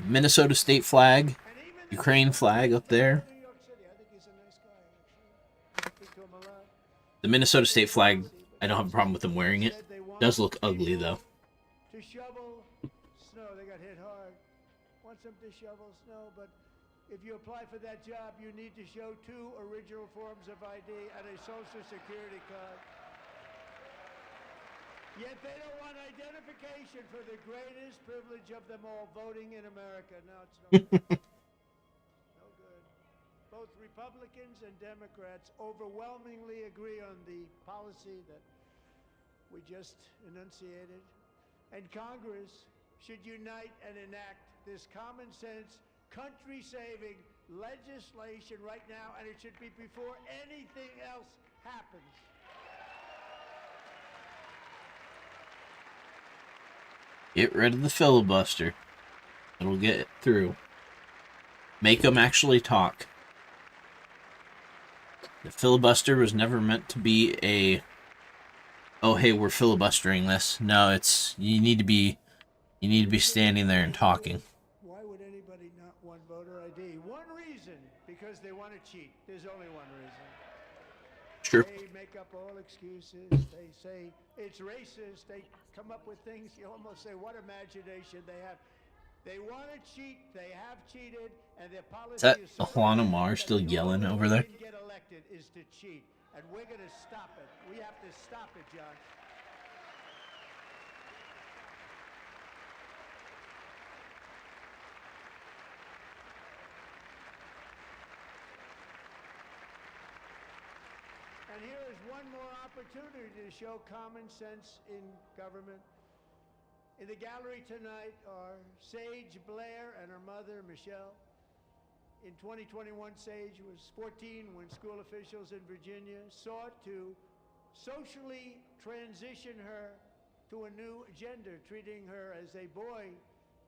Minnesota state flag, And even the Ukraine flag up there. New York City, I think he's a nice guy, actually. Speak to him a lot. The Minnesota state flag, I don't have a problem with them wearing it. Said they want Does look ugly people though. To shovel snow. They got hit hard. Wants them to shovel snow, but if you apply for that job, you need to show 2 original forms of ID and a social security card. Yet they don't want identification for the greatest privilege of them all, voting in America. No, it's no good. No good. Both Republicans and Democrats overwhelmingly agree on the policy that we just enunciated. And Congress should unite and enact this common sense, country-saving, legislation right now, and it should be before anything else happens. Get rid of the filibuster. It'll get it through. Make them actually talk. The filibuster was never meant to be a, oh hey, we're filibustering this. No, it's you need to be standing there and talking. Why would anybody not want voter ID? One reason, because they want to cheat. There's only one reason. Sure. They make up all excuses. They say it's racist. They come up with things. You almost say, what imagination they have. They want to cheat. They have cheated, and their policy Is is that Alana Mar still yelling over there? Get elected is to cheat, and we're going to stop it. We have to stop it, John. And here is one more opportunity to show common sense in government. In the gallery tonight are Sage Blair and her mother, Michelle. In 2021, Sage was 14 when school officials in Virginia sought to socially transition her to a new gender, treating her as a boy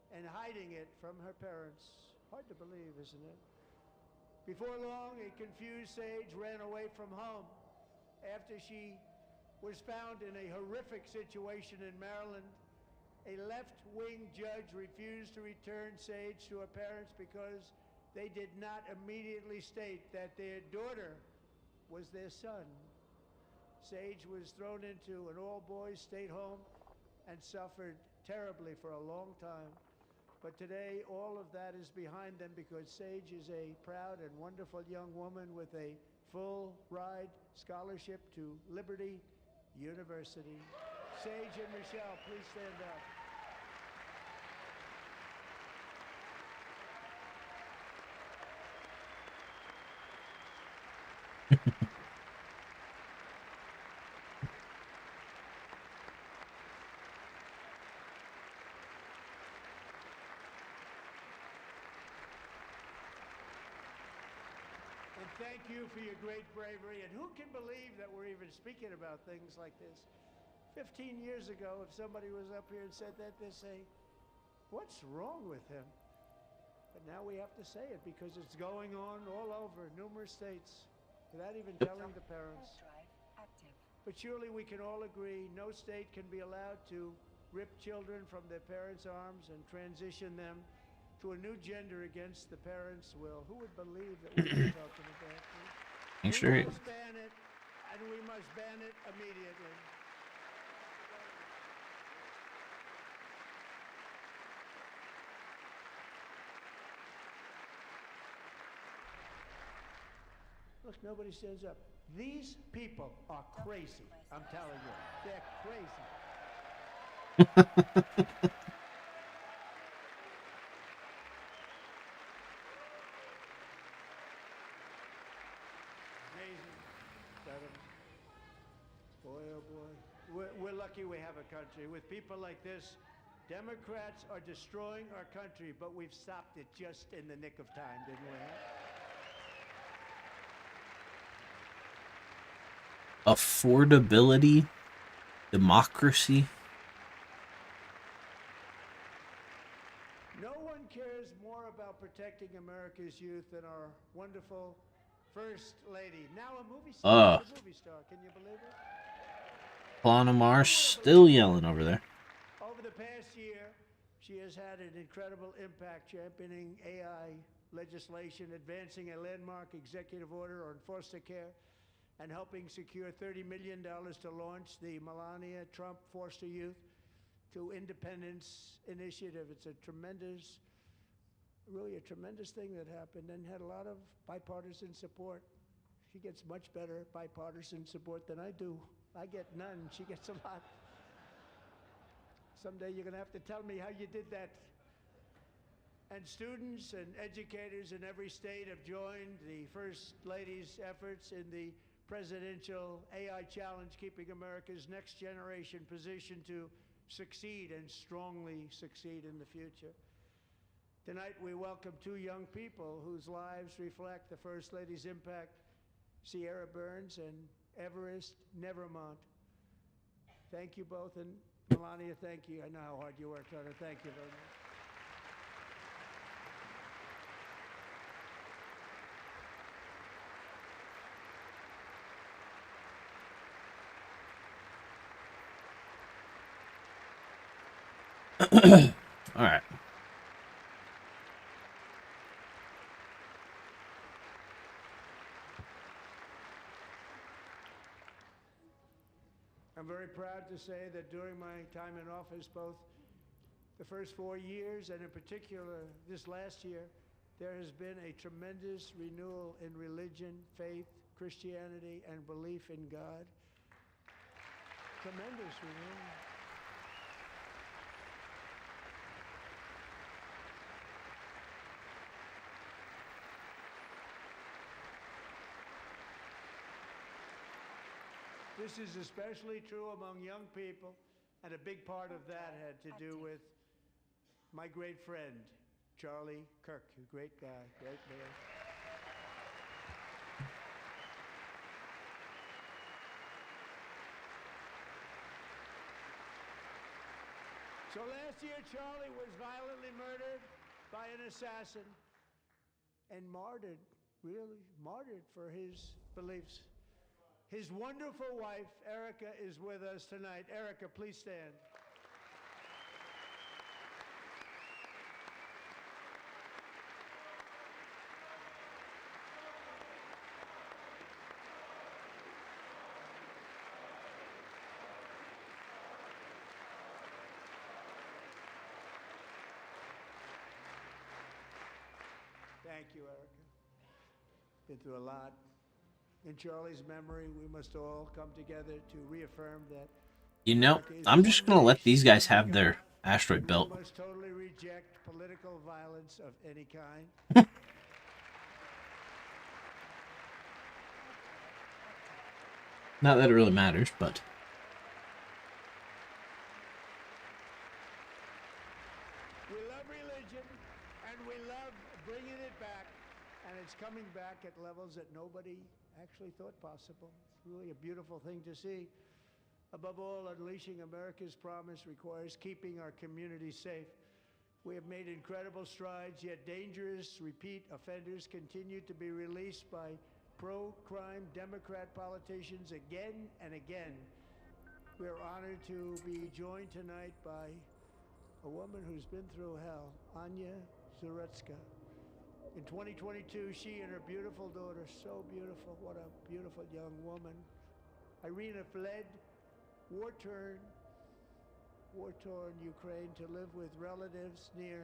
and hiding it from her parents. Hard to believe, isn't it? Before long, a confused Sage ran away from home after she was found in a horrific situation in Maryland. A left-wing judge refused to return Sage to her parents because they did not immediately state that their daughter was their son. Sage was thrown into an all-boys state home and suffered terribly for a long time. But today, all of that is behind them because Sage is a proud and wonderful young woman with a full-ride scholarship to Liberty University. Sage and Michelle, please stand up. And thank you for your great bravery. And who can believe that we're even speaking about things like this? 15 years ago, if somebody was up here and said that, they'd say, what's wrong with him? But now we have to say it because it's going on all over numerous states without even telling the parents. But surely we can all agree no state can be allowed to rip children from their parents' arms and transition them to a new gender against the parents' will. Who would believe that we're talking about this? Thanks, We Sherry. must ban it, and we must ban it immediately. Look, nobody stands up. These people are crazy. I'm telling you, they're crazy. Amazing. Boy, oh boy. We're lucky we have a country. With people like this, Democrats are destroying our country, but we've stopped it just in the nick of time, didn't we? Affordability, democracy. No one cares more about protecting America's youth than our wonderful First Lady. Now a movie star. She's a movie star. Can you believe it? Alana Mar still yelling over there. Over the past year, she has had an incredible impact championing AI legislation, advancing a landmark executive order on foster care, and helping secure $30 million to launch the Melania Trump Foster Youth to Independence Initiative. It's a tremendous, really a tremendous thing that happened and had a lot of bipartisan support. She gets much better bipartisan support than I do. I get none. She gets a lot. Someday you're going to have to tell me how you did that. And students and educators in every state have joined the First Lady's efforts in the presidential AI challenge, keeping America's next generation positioned to succeed and strongly succeed in the future. Tonight we welcome two young people whose lives reflect the First Lady's impact, Sierra Burns and Everest Nevermont. Thank you both, and Melania, thank you. I know how hard you worked on it. Thank you very much. All right. I'm very proud to say that during my time in office, both the first 4 years and in particular this last year, there has been a tremendous renewal in religion, faith, Christianity, and belief in God. Tremendous renewal. This is especially true among young people, and a big part of that had to do with my great friend, Charlie Kirk, a great guy, great man. So last year, Charlie was violently murdered by an assassin and martyred, really martyred for his beliefs. His wonderful wife, Erica, is with us tonight. Erica, please stand. Thank you, Erica. Been through a lot. In Charlie's memory, we must all come together to reaffirm that. You know, I'm just gonna let these guys have their asteroid belt. We must totally reject political violence of any kind. Not that it really matters, but We love religion, and we love bringing it back, and it's coming back at levels that nobody actually thought possible. It's really a beautiful thing to see. Above all, unleashing America's promise requires keeping our communities safe. We have made incredible strides, yet dangerous repeat offenders continue to be released by pro-crime Democrat politicians again and again. We are honored to be joined tonight by a woman who's been through hell, Anya Zarutska. In 2022, she and her beautiful daughter, so beautiful, what a beautiful young woman, Irina, fled war-torn Ukraine to live with relatives near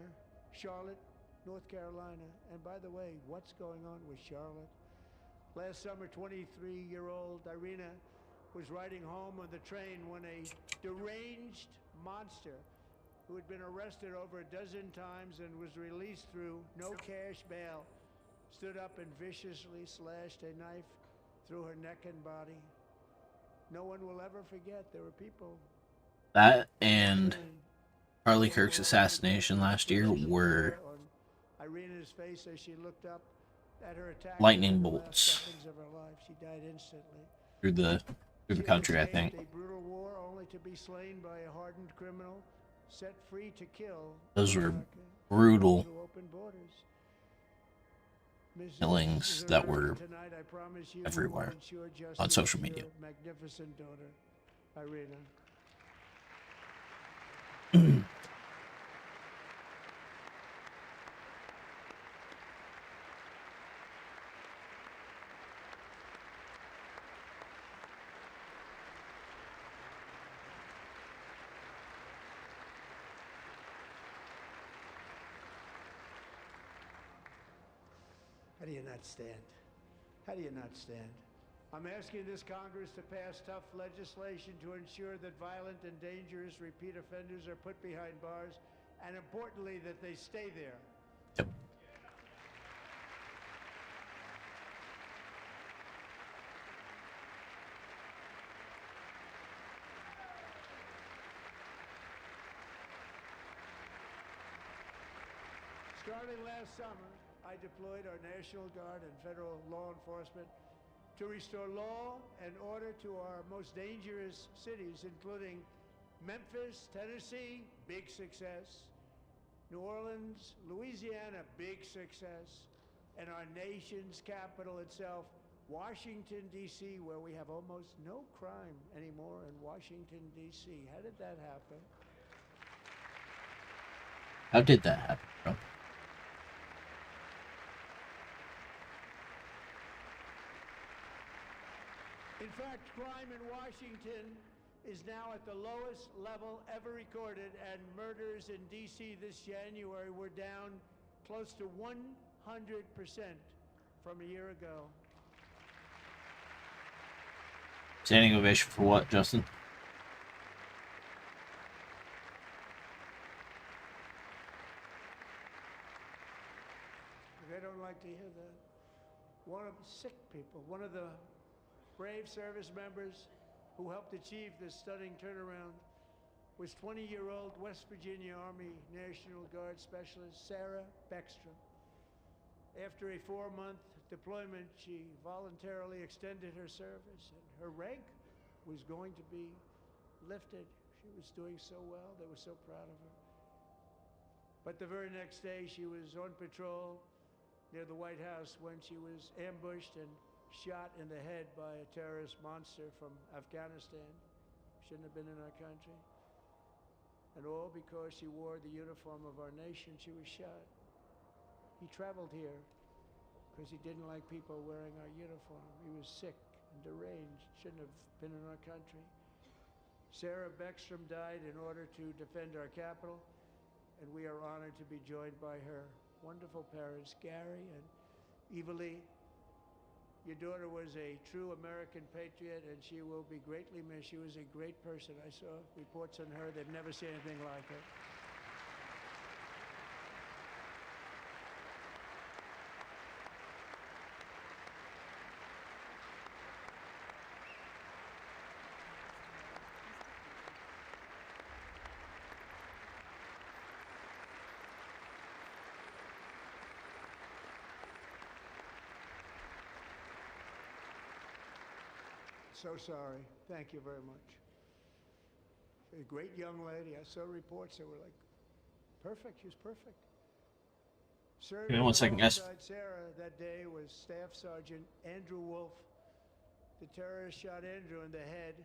Charlotte, North Carolina. And by the way, what's going on with Charlotte? Last summer, 23-year-old Irina was riding home on the train when a deranged monster who had been arrested over a dozen times and was released through no cash bail, stood up and viciously slashed a knife through her neck and body. No one will ever forget there were people. that and Charlie Kirk's assassination last year were Irina's face as she looked up at her attacker. lightning bolts Seconds of her life, she died instantly. through the country, I think. A brutal war only to be slain by a hardened criminal, set free to kill. Those were America brutal to open borders. Mrs. killings that were Tonight, I promise you everywhere we will ensure on justice social for media. your magnificent daughter, Irina. How do you not stand? How do you not stand? I'm asking this Congress to pass tough legislation to ensure that violent and dangerous repeat offenders are put behind bars, and importantly, that they stay there. Yep. Starting last summer, I deployed our National Guard and federal law enforcement to restore law and order to our most dangerous cities, including Memphis, Tennessee, big success, New Orleans, Louisiana, big success, and our nation's capital itself, Washington, D.C., where we have almost no crime anymore in Washington, D.C. How did that happen? How did that happen, bro? In fact, crime in Washington is now at the lowest level ever recorded, and murders in D.C. this January were down close to 100% from a year ago. Standing ovation for what, Justin? They don't like to hear that. One of the sick people, one of the brave service members who helped achieve this stunning turnaround was 20-year-old West Virginia Army National Guard Specialist Sarah Beckstrom. After a 4-month deployment, she voluntarily extended her service, and her rank was going to be lifted. She was doing so well. They were so proud of her. But the very next day, she was on patrol near the White House when she was ambushed and shot in the head by a terrorist monster from Afghanistan. Shouldn't have been in our country. And all because she wore the uniform of our nation, she was shot. He traveled here because he didn't like people wearing our uniform. He was sick and deranged, shouldn't have been in our country. Sarah Beckstrom died in order to defend our capital, and we are honored to be joined by her wonderful parents, Gary and Evalie. Your daughter was a true American patriot, and she will be greatly missed. She was a great person. I saw reports on her. They've never seen anything like her. So sorry. Thank you very much. A great young lady. I saw reports that were like, perfect. She was perfect. Give me 1 second, guys. Alongside Sarah that day was Staff Sergeant Andrew Wolf. The terrorist shot Andrew in the head,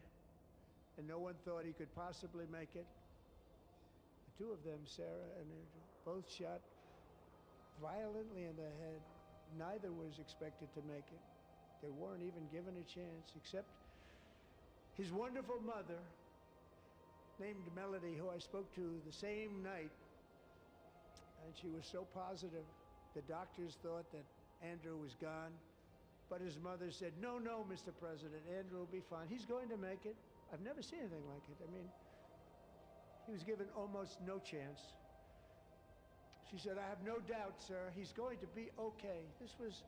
and no one thought he could possibly make it. The two of them, Sarah and Andrew, both shot violently in the head. Neither was expected to make it. They weren't even given a chance, except his wonderful mother, named Melody, who I spoke to the same night, and she was so positive. The doctors thought that Andrew was gone, but his mother said, no, Mr. President, Andrew will be fine. He's going to make it. I've never seen anything like it. I mean, he was given almost no chance. She said, I have no doubt, sir, he's going to be okay. This was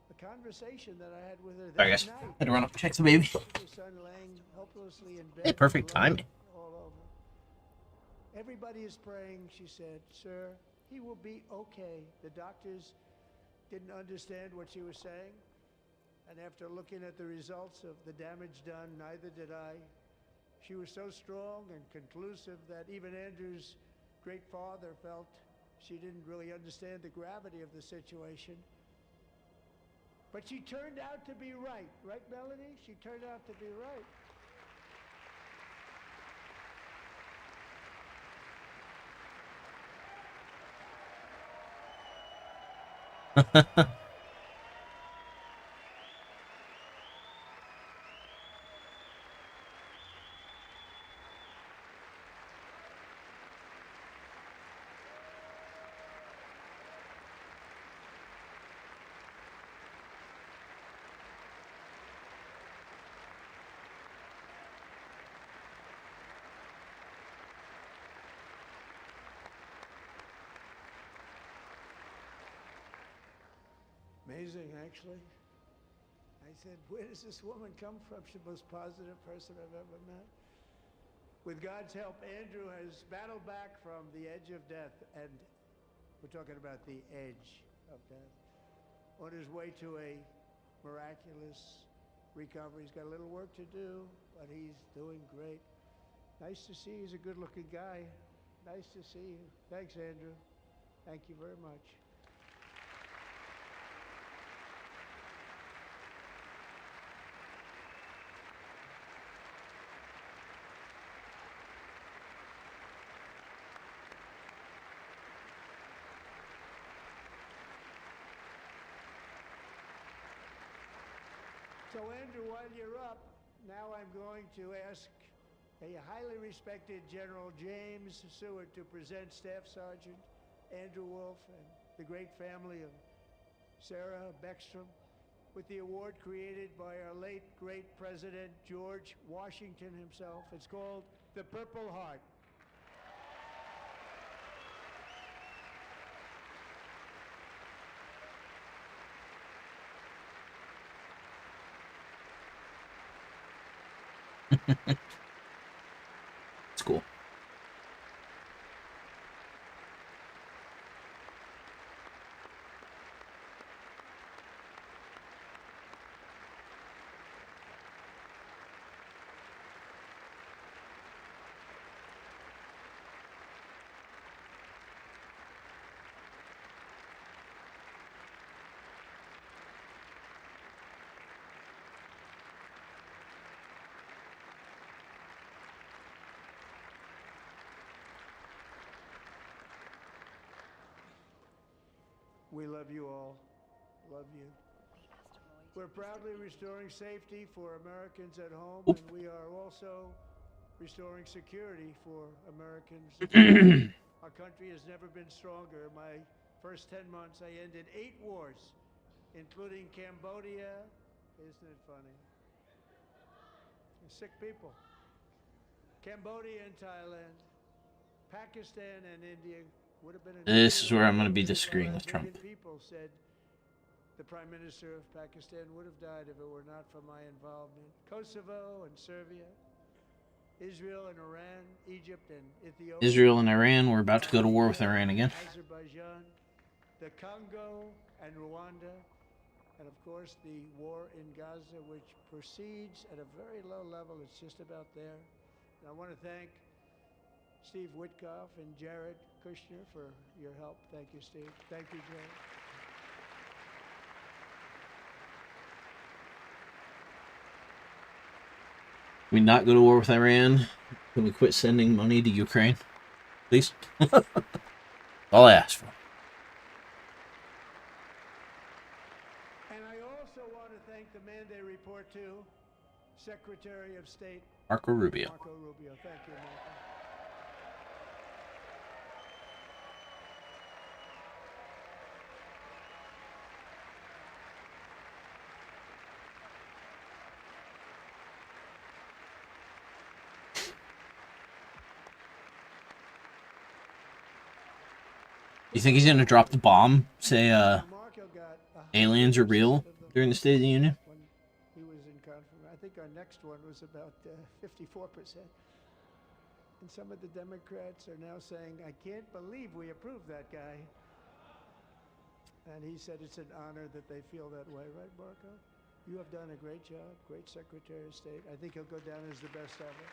a conversation that I had with her that Sorry, guys. night. Had to run up and check the baby. Her son laying helplessly in bed. Hey, perfect blood timing. all over. Everybody is praying, she said, sir, he will be okay. The doctors didn't understand what she was saying. And after looking at the results of the damage done, neither did I. She was so strong and conclusive that even Andrew's great father felt she didn't really understand the gravity of the situation. But she turned out to be right. Right, Melody? She turned out to be right. Amazing, actually. I said, where does this woman come from? She's the most positive person I've ever met. With God's help, Andrew has battled back from the edge of death, and We're talking about the edge of death. On his way to a miraculous recovery. He's got a little work to do, but he's doing great. Nice to see you. He's a good-looking guy. Nice to see you. Thanks, Andrew. Thank you very much. So, Andrew, while you're up, now I'm going to ask a highly respected General James Seward to present Staff Sergeant Andrew Wolf and the great family of Sarah Beckstrom with the award created by our late great President George Washington himself. It's called the Purple Heart. It's cool. We love you all. Love you. We're proudly restoring safety for Americans at home, and we are also restoring security for Americans. Our country has never been stronger. My first 10 months, I ended 8 wars, including Cambodia. Isn't it funny? Sick people. Cambodia and Thailand, Pakistan and India. This is where I'm going to be disagreeing with Trump. People said the Prime Minister of Pakistan would have died if it were not for my involvement. Kosovo and Serbia, Israel and Iran, Egypt and Ethiopia. Israel and Iran, we're about to go to war with Iran again. Azerbaijan, the Congo and Rwanda, and of course the war in Gaza, which proceeds at a very low level. It's just about there. And I want to thank Steve Witkoff and Jared Kushner for your help. Thank you, Steve. Thank you, Jared. Can we not go to war with Iran? Can we quit sending money to Ukraine? Please? All I ask for. And I also want to thank the man they report to, Secretary of State Marco Rubio. Marco Rubio. Thank you, Marco. You think he's going to drop the bomb? Say, aliens are real during the State of the Union? When he was in conference, I think our next one was about 54%. And some of the Democrats are now saying, I can't believe we approved that guy. And he said it's an honor that they feel that way, right, Marco? You have done a great job, great Secretary of State. I think he'll go down as the best ever.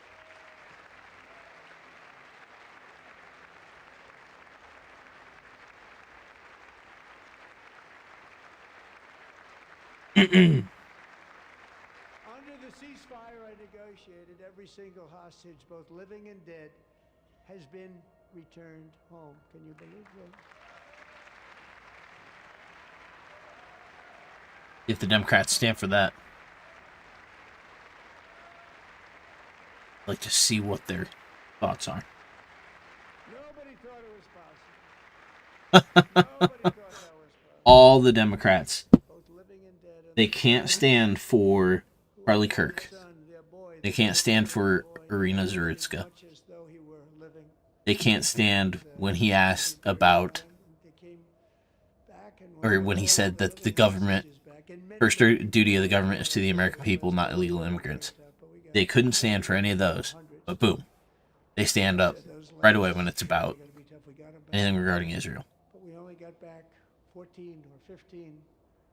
Under the ceasefire I negotiated, every single hostage, both living and dead, has been returned home. Can you believe that? If the Democrats stand for that. I'd like to see what their thoughts are. Nobody thought it was possible. Nobody thought that was possible. All the Democrats. Both living and dead. They can't stand for Charlie Kirk. They can't stand for Irina Zuritsky. They can't stand when he asked about, or when he said that the government, first duty of the government is to the American people, not illegal immigrants. They couldn't stand for any of those, but boom, they stand up right away when it's about anything regarding Israel. But we only 14 or 15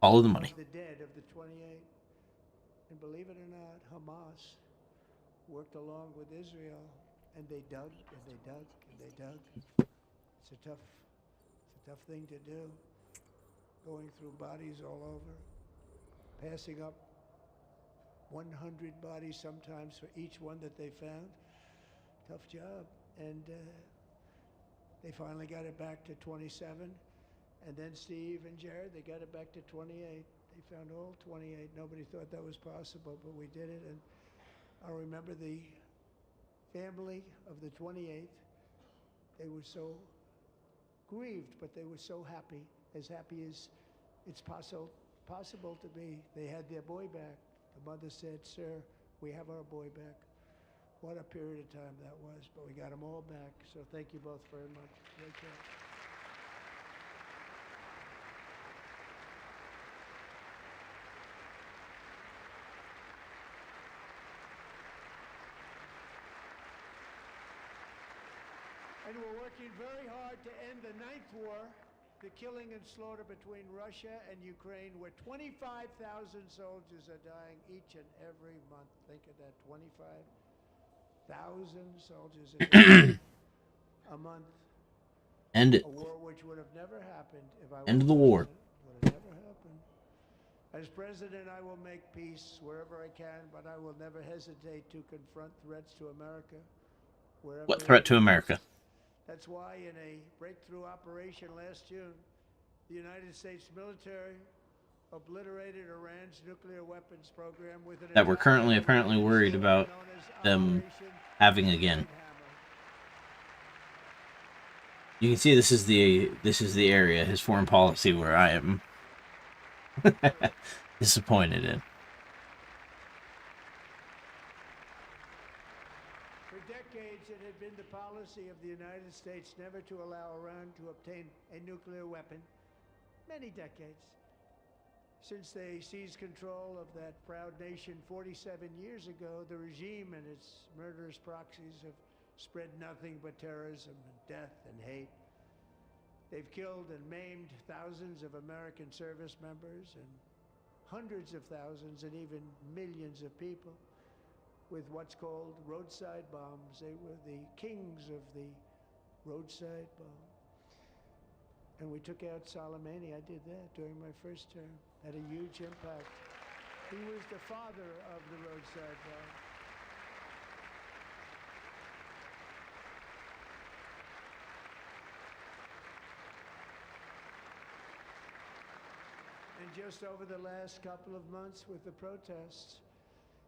Follow the money. of the dead of the 28. And believe it or not, Hamas worked along with Israel, and they dug and they dug and they dug. It's a tough thing to do. Going through bodies all over, passing up 100 bodies sometimes for each one that they found. Tough job. And they finally got it back to 27. And then Steve and Jared, they got it back to 28. They found all 28. Nobody thought that was possible, but we did it. And I remember the family of the 28th. They were so grieved, but they were so happy as it's possible to be. They had their boy back. The mother said, "Sir, we have our boy back." What a period of time that was, but we got them all back. So thank you both very much. Great job. And we're working very hard to end the 9th war, the killing and slaughter between Russia and Ukraine, where 25,000 soldiers are dying each and every month. Think of that, 25,000 soldiers are dying a month. End it. A war which would have never happened if I End of was the war. president. Would have never happened. As president, I will make peace wherever I can, but I will never hesitate to confront threats to America. What threat to America? That's why in a breakthrough operation last June, the United States military obliterated Iran's nuclear weapons program with an That we're currently apparently worried about them having again. You can see this is the area, his foreign policy, where I am disappointed in. For decades, it had been the policy of the United States never to allow Iran to obtain a nuclear weapon. Many decades. Since they seized control of that proud nation 47 years ago, the regime and its murderous proxies have spread nothing but terrorism and death and hate. They've killed and maimed thousands of American service members and hundreds of thousands and even millions of people with what's called roadside bombs. They were the kings of the roadside bomb. And we took out Soleimani. I did that during my first term. Had a huge impact. He was the father of the roadside bomb. And just over the last couple of months with the protests,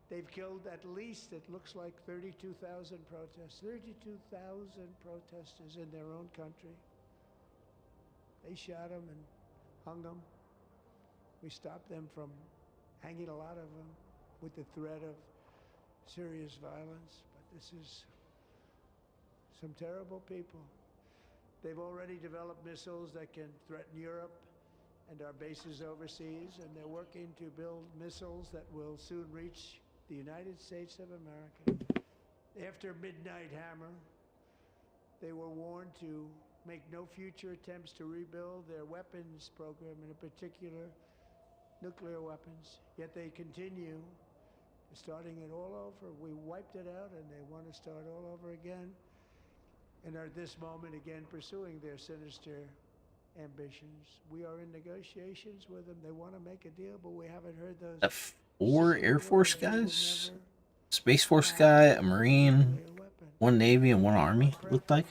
they've killed at least, it looks like 32,000 protests. 32,000 protesters in their own country. They shot them and hung them. We stopped them from hanging a lot of them with the threat of serious violence. But this is some terrible people. They've already developed missiles that can threaten Europe and our bases overseas, and they're working to build missiles that will soon reach the United States of America. After Midnight Hammer, they were warned to make no future attempts to rebuild their weapons program, and in particular, nuclear weapons. Yet they continue, starting it all over. We wiped it out, and they want to start all over again, and are at this moment again pursuing their sinister ambitions. We are in negotiations with them. They want to make a deal, but we haven't heard those. 4 Air Force guys, Space Force guy, a Marine, 1 Navy, and 1 Army, looked like.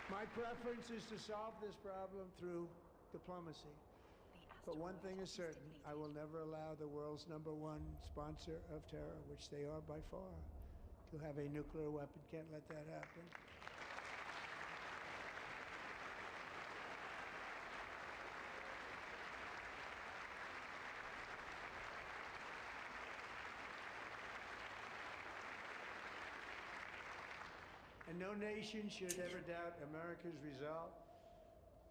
My preference is to solve this problem through diplomacy. But one thing is certain, I will never allow the world's #1 sponsor of terror, which they are by far, to have a nuclear weapon. Can't let that happen. And no nation should ever doubt America's resolve.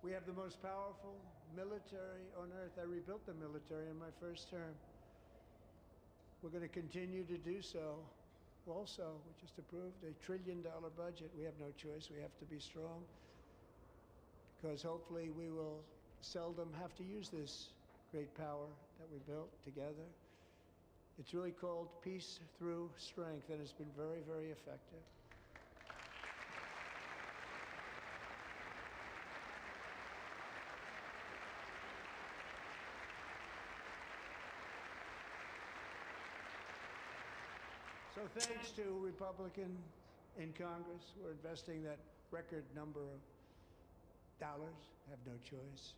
We have the most powerful military on earth. I rebuilt the military in my first term. We're going to continue to do so. Also, we just approved a $1 trillion budget. We have no choice. We have to be strong because hopefully we will seldom have to use this great power that we built together. It's really called Peace Through Strength, and it's been very, very effective. So thanks to Republicans in Congress, we're investing that record number of dollars, have no choice,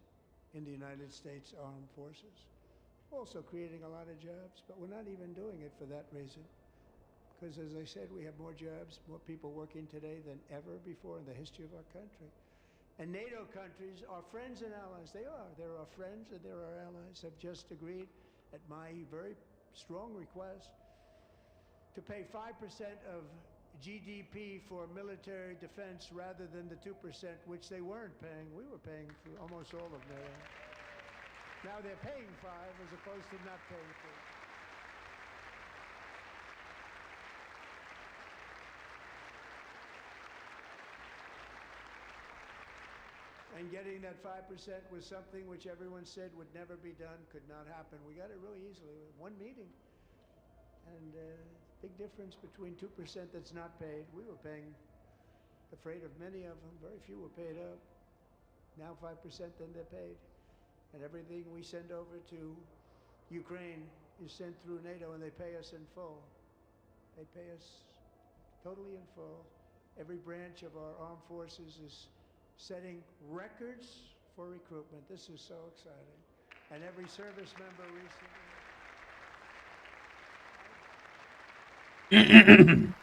in the United States Armed Forces. Also creating a lot of jobs, but we're not even doing it for that reason. Because as I said, we have more jobs, more people working today than ever before in the history of our country. And NATO countries are friends and allies. They are. They're our friends and they're our allies. Have just agreed at my very strong request to pay 5% of GDP for military defense rather than the 2%, which they weren't paying. We were paying for almost all of NATO. Now they're paying 5 as opposed to not paying 2. And getting that 5% was something which everyone said would never be done, could not happen. We got it really easily with one meeting. And big difference between 2% that's not paid. We were paying the freight of many of them. Very few were paid up. Now 5%, then they're paid. And everything we send over to Ukraine is sent through NATO, and they pay us in full. They pay us totally in full. Every branch of our armed forces is setting records for recruitment. This is so exciting. And every service member recently. And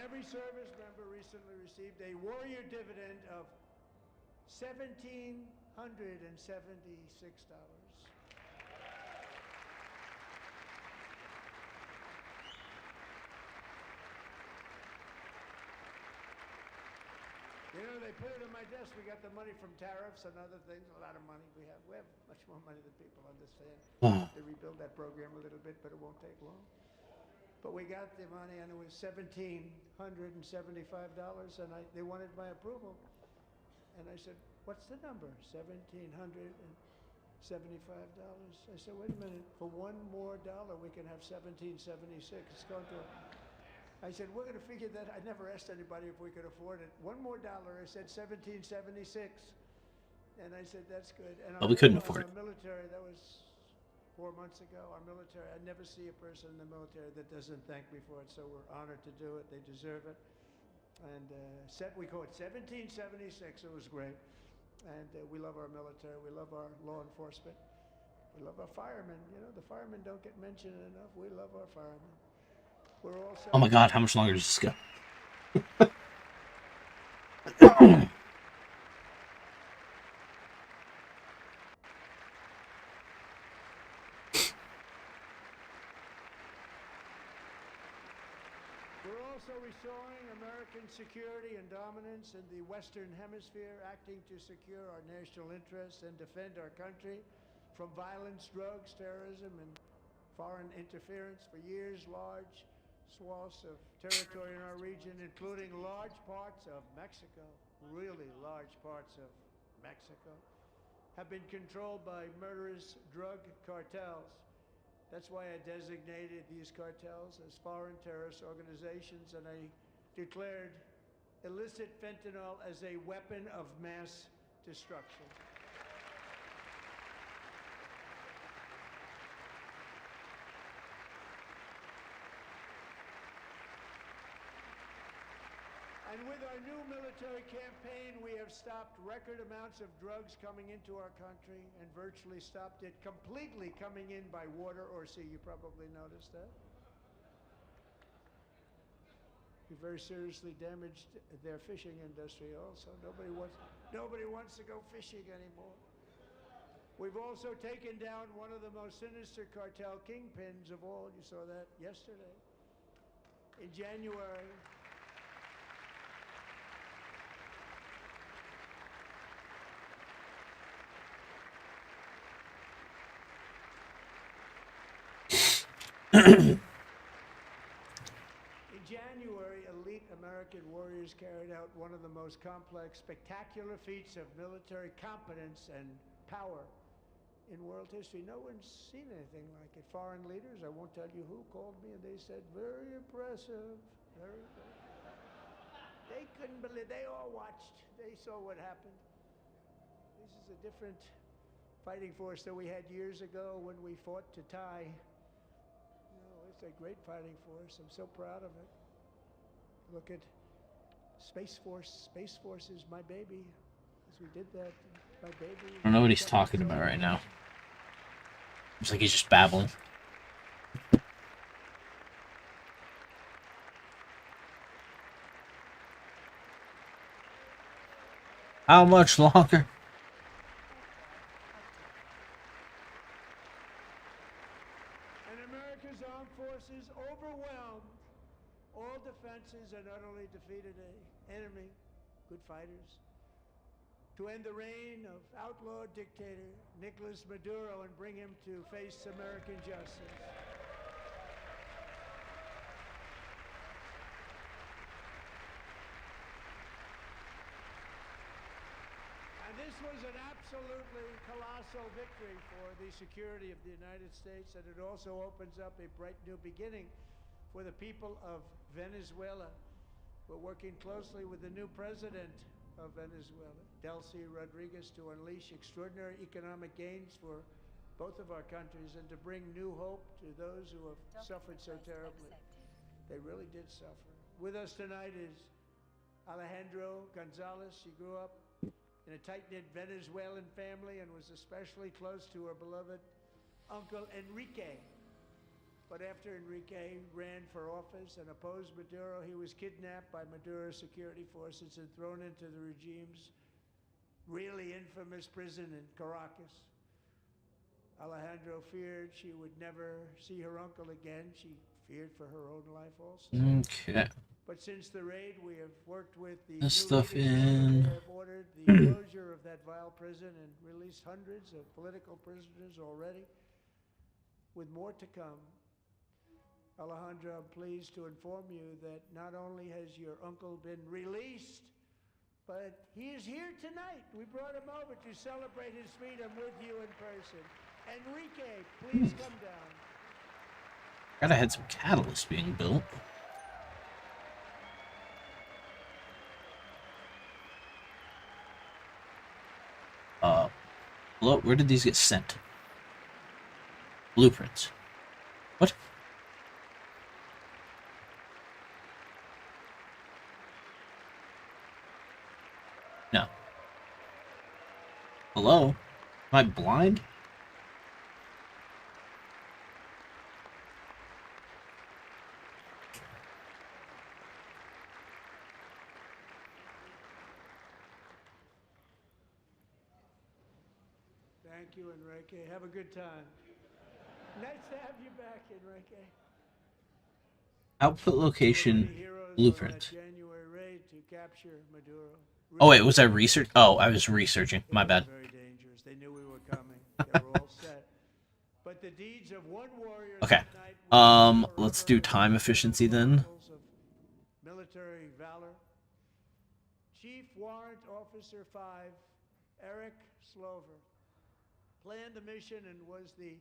every service member recently received a warrior dividend of $1,776. You know, they put it on my desk. We got the money from tariffs and other things, a lot of money we have. We have much more money than people understand. We'll have to rebuild that program a little bit, but it won't take long. But we got the money, and it was $1,775, and they wanted my approval. And I said, what's the number? $1,775. I said, wait a minute. For $1 more, we can have $1,776. It's going to... I said, we're going to figure that. I never asked anybody if we could afford it. $1 more. I said $1,776. And I said, that's good. And Well, we couldn't afford it. Our military, that was 4 months ago. Our military, I never see a person in the military that doesn't thank me for it. So we're honored to do it. They deserve it. And we call it 1776. It was great. And we love our military. We love our law enforcement. We love our firemen. You know, the firemen don't get mentioned enough. We love our firemen. We're also... Oh my God, how much longer does this go? We're also restoring American security and dominance in the Western Hemisphere, acting to secure our national interests and defend our country from violence, drugs, terrorism, and foreign interference. For years, large swaths of territory in our region, including large parts of Mexico, really large parts of Mexico, have been controlled by murderous drug cartels. That's why I designated these cartels as foreign terrorist organizations, and I declared illicit fentanyl as a weapon of mass destruction. And with our new military campaign, we have stopped record amounts of drugs coming into our country and virtually stopped it completely coming in by water or sea. You probably noticed that. We very seriously damaged their fishing industry also. Nobody wants to go fishing anymore. We've also taken down one of the most sinister cartel kingpins of all. You saw that yesterday. In January, elite American warriors carried out one of the most complex, spectacular feats of military competence and power in world history. No one's seen anything like it. Foreign leaders, I won't tell you who, called me and they said, very impressive, very impressive. They couldn't believe, they all watched, they saw what happened. This is a different fighting force that we had years ago when we fought to tie. It's a great fighting force. I'm so proud of it. Look at Space Force. Space Force is my baby. As we did that, my baby. I don't know what he's talking about right now. It's like he's just babbling. How much longer? And America's armed forces overwhelmed all defenses and utterly defeated an enemy, good fighters, to end the reign of outlaw dictator Nicolas Maduro and bring him to face American justice. And this was an absolutely colossal victory for the security of the United States, and it also opens up a bright new beginning for the people of Venezuela. We're working closely with the new president of Venezuela, Delcy Rodriguez, to unleash extraordinary economic gains for both of our countries and to bring new hope to those who have suffered so terribly. They really did suffer. With us tonight is Alejandro Gonzalez. She grew up in a tight-knit Venezuelan family and was especially close to her beloved uncle Enrique. But after Enrique ran for office and opposed Maduro, he was kidnapped by Maduro's security forces and thrown into the regime's really infamous prison in Caracas. Alejandro feared she would never see her uncle again. She feared for her own life also. Okay. But since the raid, we have worked with the This new stuff leadership. in. They have ordered the closure of that vile prison and released hundreds of political prisoners already, with more to come. Alejandro, I'm pleased to inform you that not only has your uncle been released, but he is here tonight. We brought him over to celebrate his freedom with you in person. Enrique, please come down. Gotta had some catalyst being built. Hello, where did these get sent? Blueprints. What? No. Hello? Am I blind? Thank you, Enrique. Have a good time. Nice to have you back, Enrique. Output location blueprint. January raid to capture Maduro. Oh wait, was I research? Oh, I was researching. My bad. Very dangerous. They knew we were coming. They were all set. But the deeds of one warrior. Okay. Let's do time efficiency then. Military valor. Chief Warrant Officer 5, Eric Slover, planned the mission and was the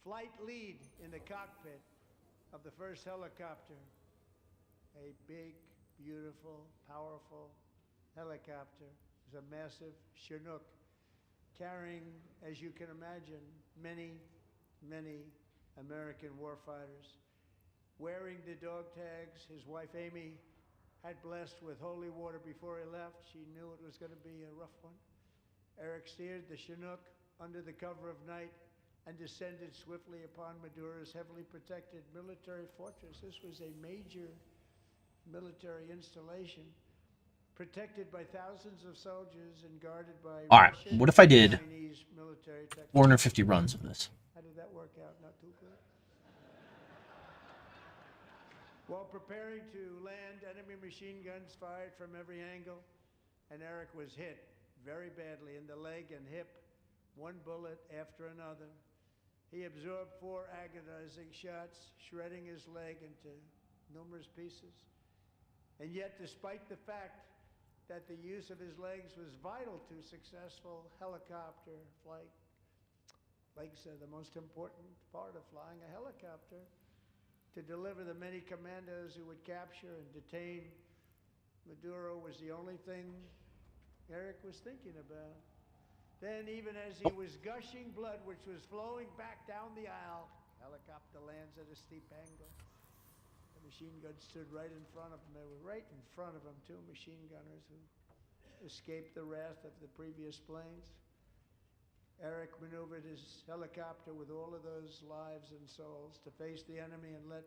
flight lead in the cockpit of the first helicopter. A big, beautiful, powerful helicopter. It was a massive Chinook carrying, as you can imagine, many, many American warfighters. Wearing the dog tags, his wife Amy had blessed with holy water before he left. She knew it was going to be a rough one. Eric steered the Chinook under the cover of night and descended swiftly upon Maduro's heavily protected military fortress. This was a major military installation, protected by thousands of soldiers and guarded by Alright, Russian what if I did and Chinese military technology. 450 runs of this? How did that work out? Not too good. While preparing to land, enemy machine guns fired from every angle, and Eric was hit very badly in the leg and hip, one bullet after another. He absorbed 4 agonizing shots, shredding his leg into numerous pieces. And yet, despite the fact that the use of his legs was vital to successful helicopter flight, legs are the most important part of flying a helicopter. To deliver the many commandos who would capture and detain Maduro was the only thing Eric was thinking about. Then, even as he was gushing blood, which was flowing back down the aisle, helicopter lands at a steep angle. The machine guns stood right in front of him. They were right in front of him, 2 machine gunners who escaped the wrath of the previous planes. Eric maneuvered his helicopter with all of those lives and souls to face the enemy and let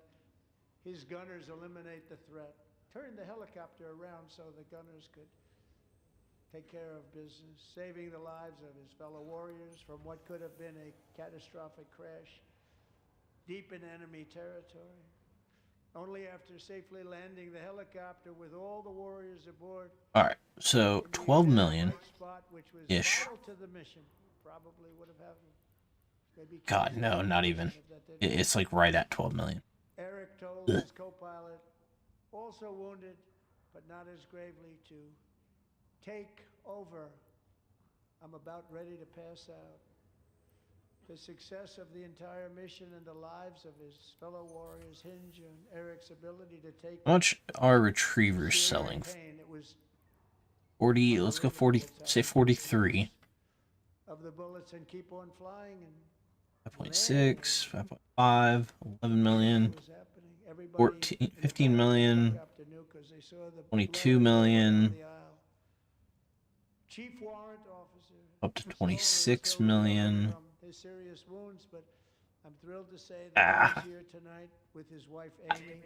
his gunners eliminate the threat. Turned the helicopter around so the gunners could take care of business, saving the lives of his fellow warriors from what could have been a catastrophic crash deep in enemy territory. Only after safely landing the helicopter with all the warriors aboard. All right, so 12 million ish. To the mission. Probably would have happened. Maybe God, no, not even. It's like right at 12 million. Eric told his co-pilot, also wounded, but not as gravely, to take over. I'm about ready to pass out. The success of the entire mission and the lives of his fellow warriors hinge on Eric's ability to take. How much are retrievers selling? 40, let's go 40, say 43. Of the bullets and keep on flying. And 5.6, 5.5, 11 million, 14, 15 million, 22 million, Chief warrant officer up to 26 million. Serious wounds, but I'm thrilled to say that he's here tonight with his wife Amy,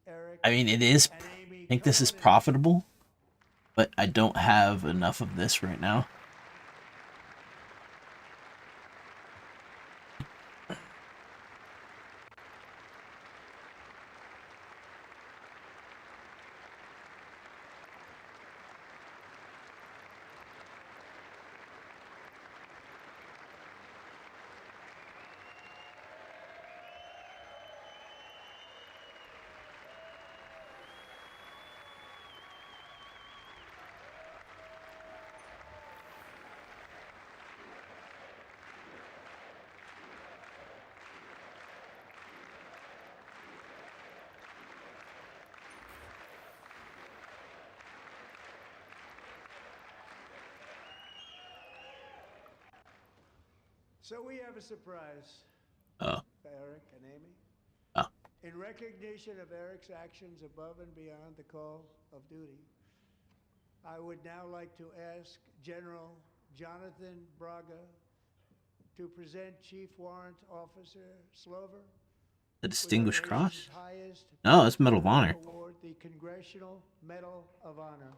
Eric. I mean, it is. I think this is profitable, but I don't have enough of this right now. So we have a surprise Oh. for Eric and Amy. Oh. In recognition of Eric's actions above and beyond the call of duty, I would now like to ask General Jonathan Braga to present Chief Warrant Officer Slover. The Distinguished with our Cross? nation's highest No, it's Medal of Honor. award, the Congressional Medal of Honor.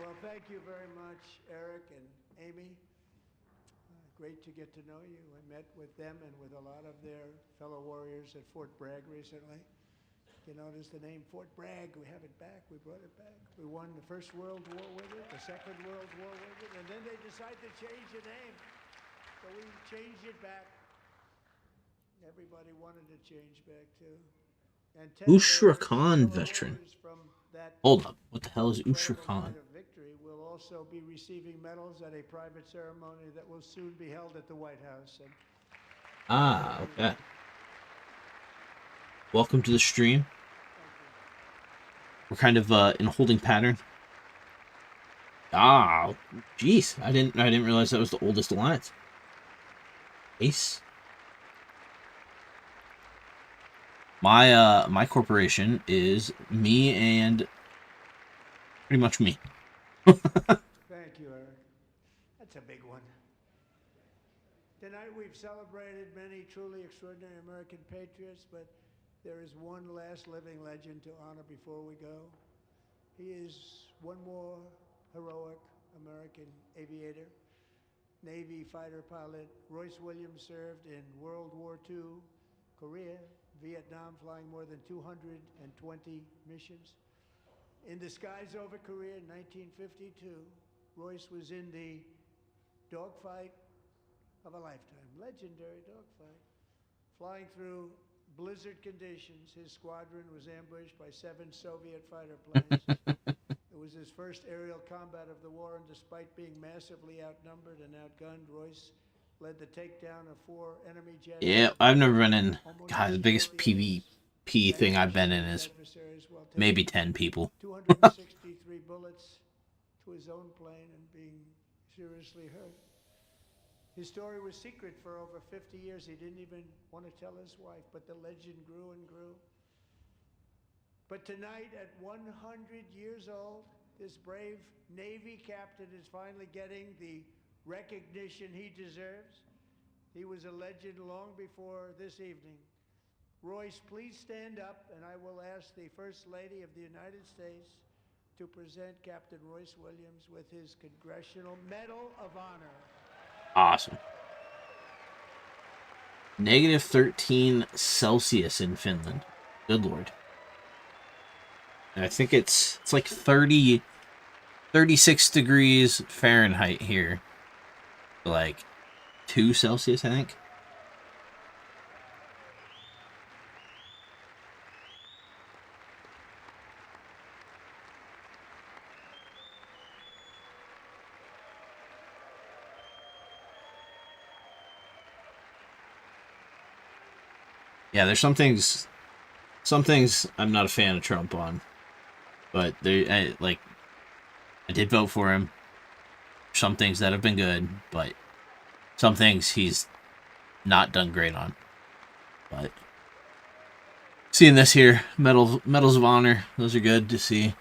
Well, thank you very much, Eric and Amy. Great to get to know you. I met with them and with a lot of their fellow warriors at Fort Bragg recently. You notice the name Fort Bragg, we have it back, we brought it back. We won the First World War with it, the Second World War with it, and then they decided to change the name. So we changed it back. Everybody wanted to change back too. And 10 of Ushra our Khan fellow veteran. warriors from that Hold up. What the hell is Ushra incredible Khan? night of victory will also be receiving medals at a private ceremony that will soon be held at the White House. And Ah, okay. Welcome to the stream. We're kind of in a holding pattern. Ah, jeez. I didn't realize that was the oldest alliance. Ace. My corporation is me and pretty much me. thank you, Eric. That's a big one. Tonight we've celebrated many truly extraordinary American patriots, but there is one last living legend to honor before we go. He is one more heroic American aviator, Navy fighter pilot. Royce Williams served in World War II, Korea, Vietnam, flying more than 220 missions. In the skies over Korea in 1952, Royce was in the dogfight of a lifetime, legendary dogfight. Flying through blizzard conditions, his squadron was ambushed by 7 Soviet fighter planes. It was his first aerial combat of the war, and despite being massively outnumbered and outgunned, Royce led the takedown of 4 enemy jets. Yeah, I've never been in. God, the biggest PvP thing I've been in is maybe 10 people. 263 bullets to his own plane and being seriously hurt. His story was secret for over 50 years. He didn't even want to tell his wife, but the legend grew and grew. But tonight, at 100 years old, this brave Navy captain is finally getting the recognition he deserves. He was a legend long before this evening. Royce, please stand up, and I will ask the First Lady of the United States to present Captain Royce Williams with his Congressional Medal of Honor. Awesome. Negative 13 Celsius in Finland. Good lord. And I think it's like 36 degrees Fahrenheit here. Like 2 Celsius, I think. Yeah, there's some things I'm not a fan of Trump on, but I did vote for him. Some things that have been good, but some things he's not done great on. But seeing this here, medals of honor, those are good to see.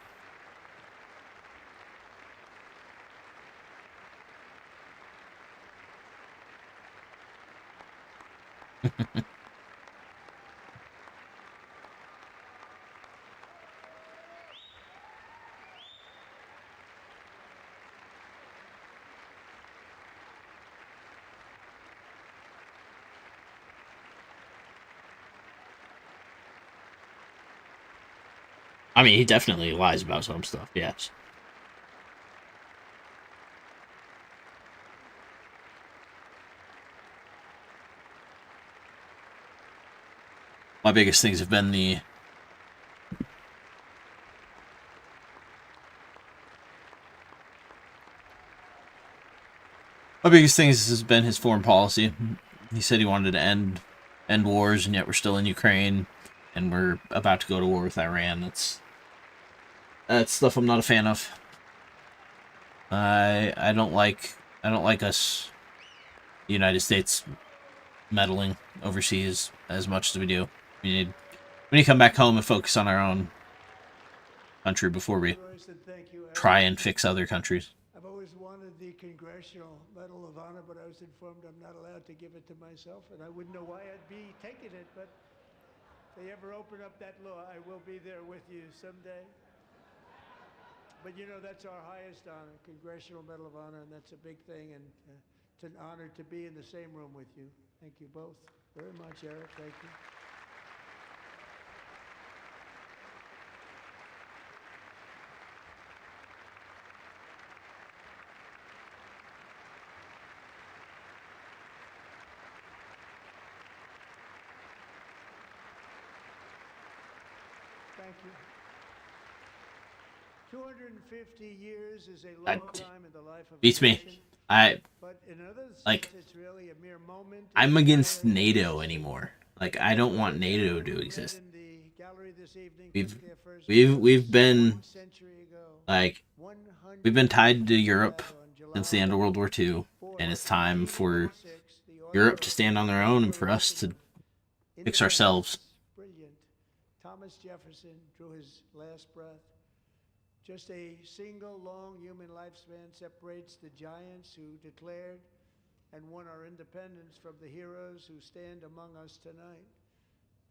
I mean, he definitely lies about some stuff, yes. My biggest things have been his foreign policy. He said he wanted to end wars, and yet we're still in Ukraine, and we're about to go to war with Iran. That's stuff I'm not a fan of. I don't like us, the United States, meddling overseas as much as we do. We need to come back home and focus on our own country before we try and fix other countries. I've always wanted the Congressional Medal of Honor, but I was informed I'm not allowed to give it to myself, and I wouldn't know why I'd be taking it, but if they ever open up that law, I will be there with you someday. But you know, that's our highest honor, Congressional Medal of Honor, and that's a big thing, and it's an honor to be in the same room with you. Thank you both very much, Eric. Thank you. Thank you. 250 years is a I- long time in the life of Beats a me. nation, but in other Like, sense, it's really a mere moment. I'm in against time. NATO anymore. Like, I don't want NATO to exist. In the gallery this evening We've took their first we've votes been 1 century ago. like 100 we've been tied to Europe on July since the end of World War II, and it's time for 4th, the Europe to stand on their own and for us to fix ourselves. Brilliant. Thomas Jefferson drew his last breath. Just a single long human lifespan separates the giants who declared and won our independence from the heroes who stand among us tonight.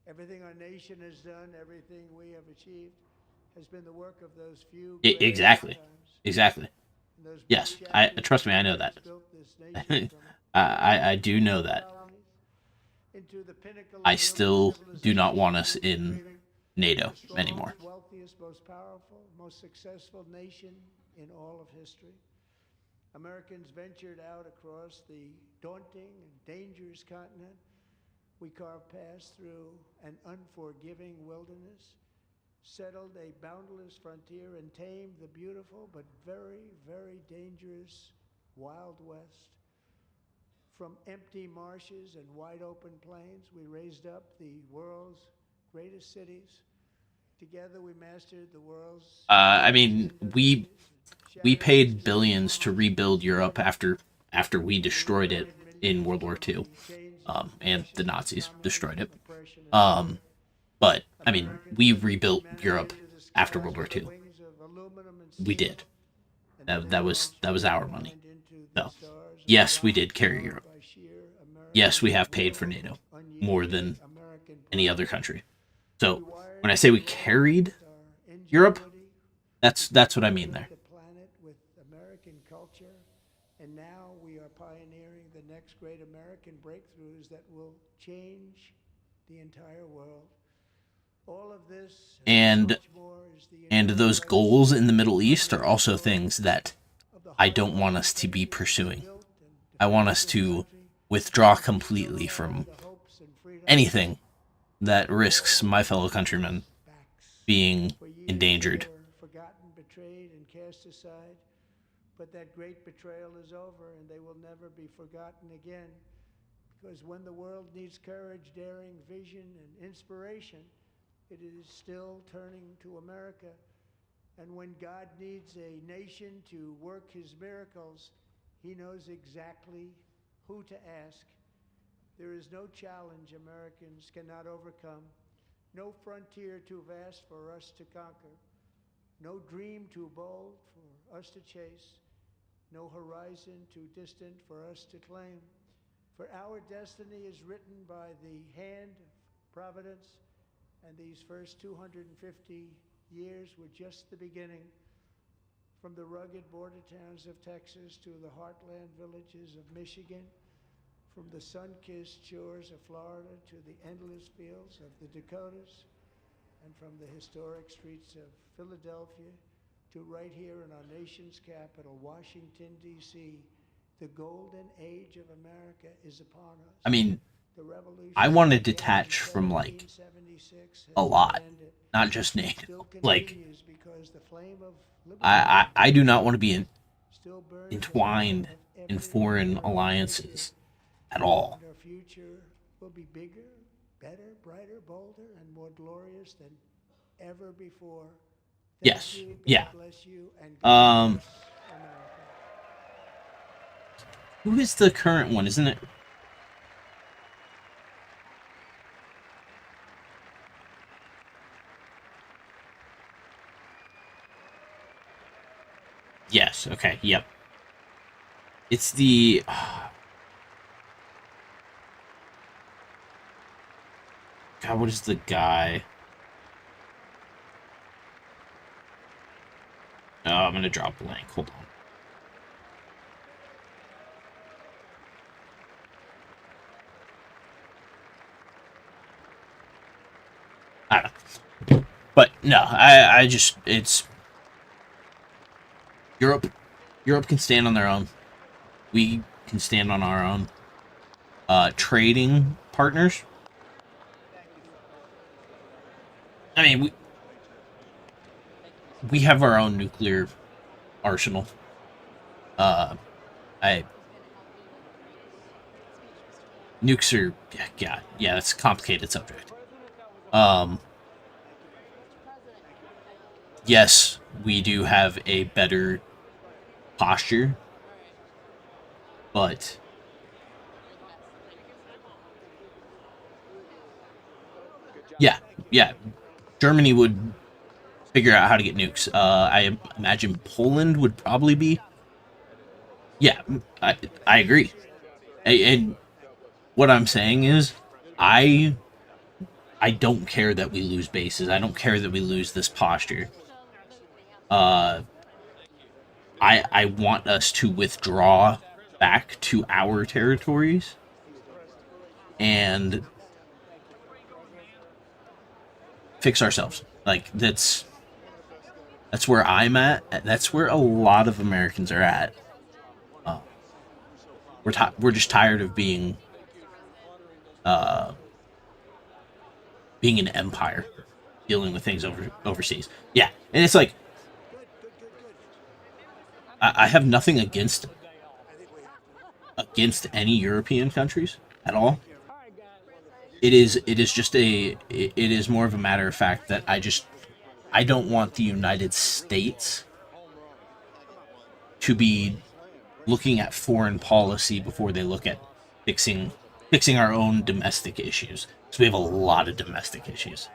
Everything our nation has done, everything we have achieved, has been the work of those few. Exactly. Yes, I trust me. I know that. I do know that. I still do not want us in NATO anymore. Wealthiest, most powerful, most successful nation in all of history. Americans ventured out across the daunting and dangerous continent. We carved paths through an unforgiving wilderness, settled a boundless frontier, and tamed the beautiful but very, very dangerous Wild West. From empty marshes and wide open plains, we raised up the world's greatest cities. Together, we mastered the world's. I mean, we paid billions to rebuild Europe after we destroyed it in World War II, and the Nazis destroyed it. But I mean, we rebuilt Europe after World War II. We did. That was our money. So, yes, we did carry Europe. Yes, we have paid for NATO more than any other country. So when I say we carried Europe, that's what I mean there. And now we are pioneering the next great American breakthroughs that will change the entire world. All of this and those goals in the Middle East are also things that I don't want us to be pursuing. I want us to withdraw completely from anything that risks my fellow countrymen being endangered. Forgotten, betrayed, and cast aside. But that great betrayal is over, and they will never be forgotten again. Because when the world needs courage, daring, vision, and inspiration, it is still turning to America. And when God needs a nation to work his miracles, he knows exactly who to ask. There is no challenge Americans cannot overcome, no frontier too vast for us to conquer, no dream too bold for us to chase, no horizon too distant for us to claim. For our destiny is written by the hand of providence, and these first 250 years were just the beginning. From the rugged border towns of Texas to the heartland villages of Michigan, from the sun-kissed shores of Florida to the endless fields of the Dakotas, and from the historic streets of Philadelphia to right here in our nation's capital, Washington, D.C., the golden age of America is upon us. I mean, I want to detach from, like, a lot, not just NATO. Like, I do not want to be entwined in foreign alliances at all. Our future will be bigger, better, brighter, bolder, and more glorious than ever before. Yes. You, Yeah. bless you, and God bless America. Who is the current one, isn't it? Yes, okay, yep. It's the... God, what is the guy? Oh, I'm gonna drop blank. Hold on. I don't know. But no, I just, it's Europe can stand on their own. We can stand on our own. Trading partners. I mean, we have our own nuclear arsenal. Uh, I nukes are yeah, that's a complicated subject. Um, yes, we do have a better posture, but yeah, yeah, Germany would figure out how to get nukes. I imagine Poland would probably be. Yeah, I agree. And what I'm saying is, I I don't care that we lose bases. I don't care that we lose this posture. Uh, I want us to withdraw back to our territories and fix ourselves. Like that's where I'm at. That's where a lot of Americans are at. Uh, we're just tired of uh, being an empire, dealing with things overseas. Yeah, and it's like I have nothing against any European countries at all. It is just it is more of a matter of fact that I don't want the United States to be looking at foreign policy before they look at fixing our own domestic issues. So we have a lot of domestic issues.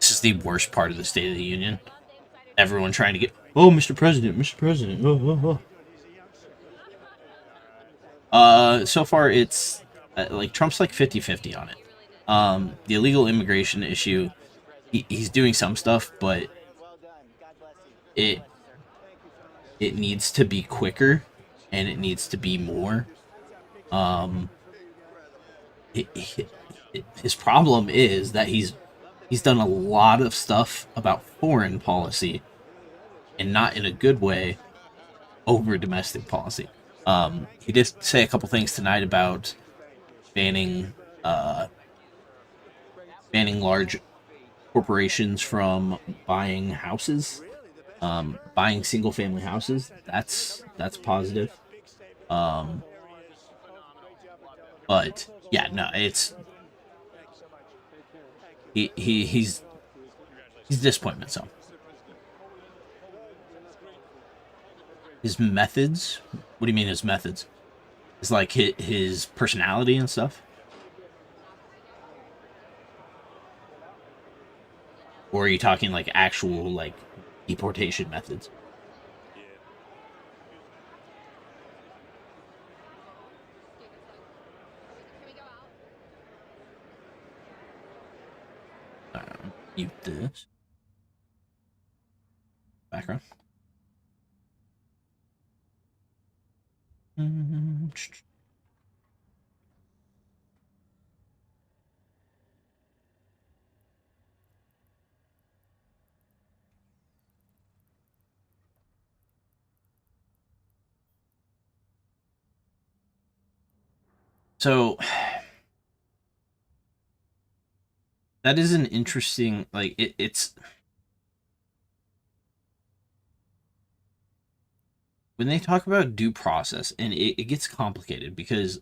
This is the worst part of the State of the Union. Everyone trying to get, oh, Mr. President, Mr. President. So far it's like Trump's like 50-50 on it. The illegal immigration issue, he's doing some stuff, but it it needs to be quicker and it needs to be more. Um, his problem is that he's done a lot of stuff about foreign policy and not in a good way over domestic policy. He did say a couple things tonight about banning uh, banning large corporations from buying houses, buying single family houses. That's positive. Um, but yeah, no, it's he's a disappointment. So his methods. What do you mean his methods? It's like his personality and stuff. Or are you talking like actual like deportation methods? Mute this background. So that is an interesting like it's when they talk about due process and it gets complicated because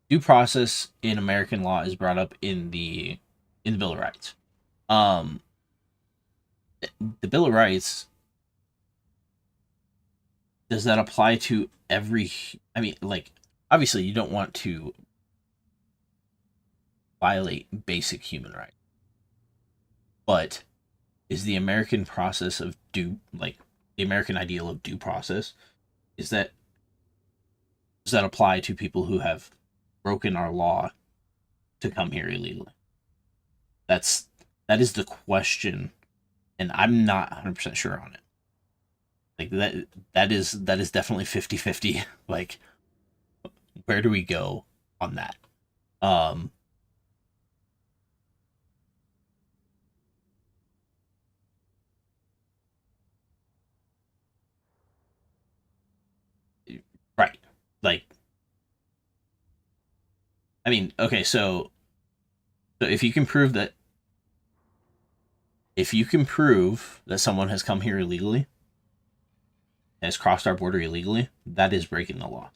due process in American law is brought up in the Bill of Rights. Um, the Bill of Rights, does that apply to every? I mean, like obviously you don't want to violate basic human rights, but is the American process of due like the American ideal of due process is that does that apply to people who have broken our law to come here illegally? That's that is the question, and I'm not 100% sure on it. Like that is definitely 50-50. Like where do we go on that? Um, right. Like, I mean, okay, so if you can prove that someone has come here illegally, has crossed our border illegally, that is breaking the law.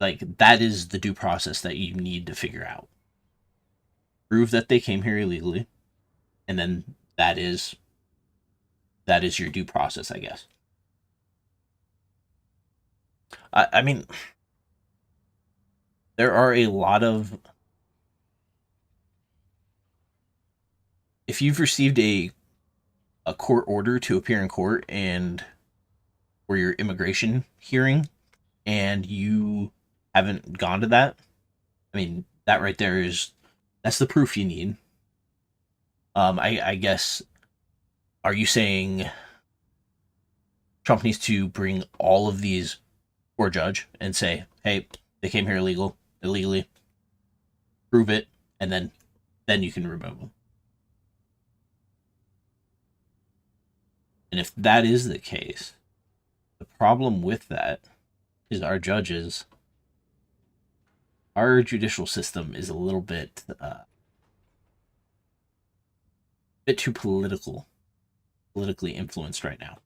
Like, that is the due process that you need to figure out. Prove that they came here illegally, and then that is your due process, I guess. I mean, there are a lot of, if you've received a court order to appear in court and for your immigration hearing and you haven't gone to that, I mean, that right there that's the proof you need. I guess, are you saying Trump needs to bring all of these for a judge and say, hey, they came here illegally, prove it, and then you can remove them? And if that is the case, the problem with that is our judicial system is a little bit too politically influenced right now.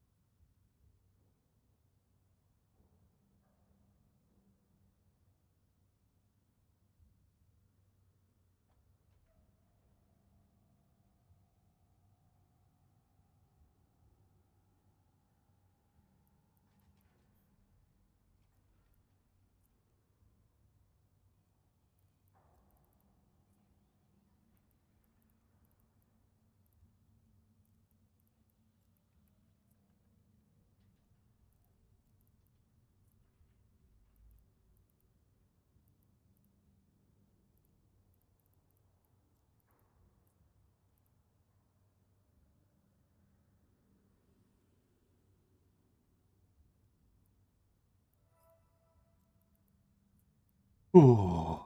Ooh.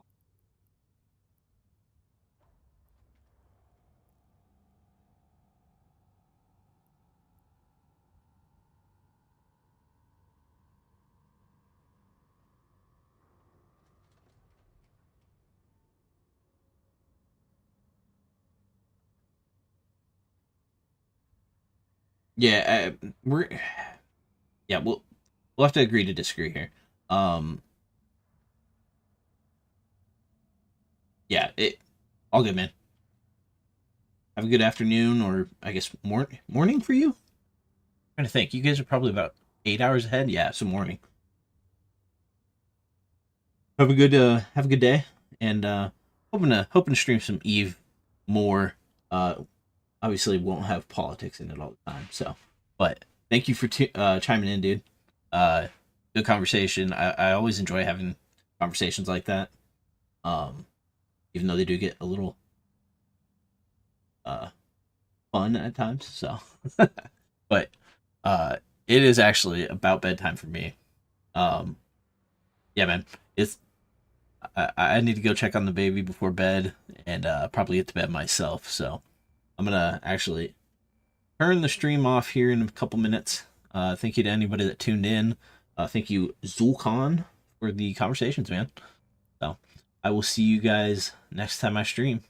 Yeah, we'll have to agree to disagree here. Um, yeah, all good, man. Have a good afternoon, or I guess morning for you. I'm trying to think. You guys are probably about 8 hours ahead. Yeah, so morning. Have a good day, and hoping to stream some Eve more. Obviously won't have politics in it all the time. So, but thank you for chiming in, dude. Good conversation. I always enjoy having conversations like that. Um, Even though they do get a little uh fun at times. So, but it is actually about bedtime for me. Um, yeah, man. I need to go check on the baby before bed and probably get to bed myself. So I'm gonna actually turn the stream off here in a couple minutes. Thank you to anybody that tuned in. Thank you, Zulkan, for the conversations, man. So I will see you guys next time I stream.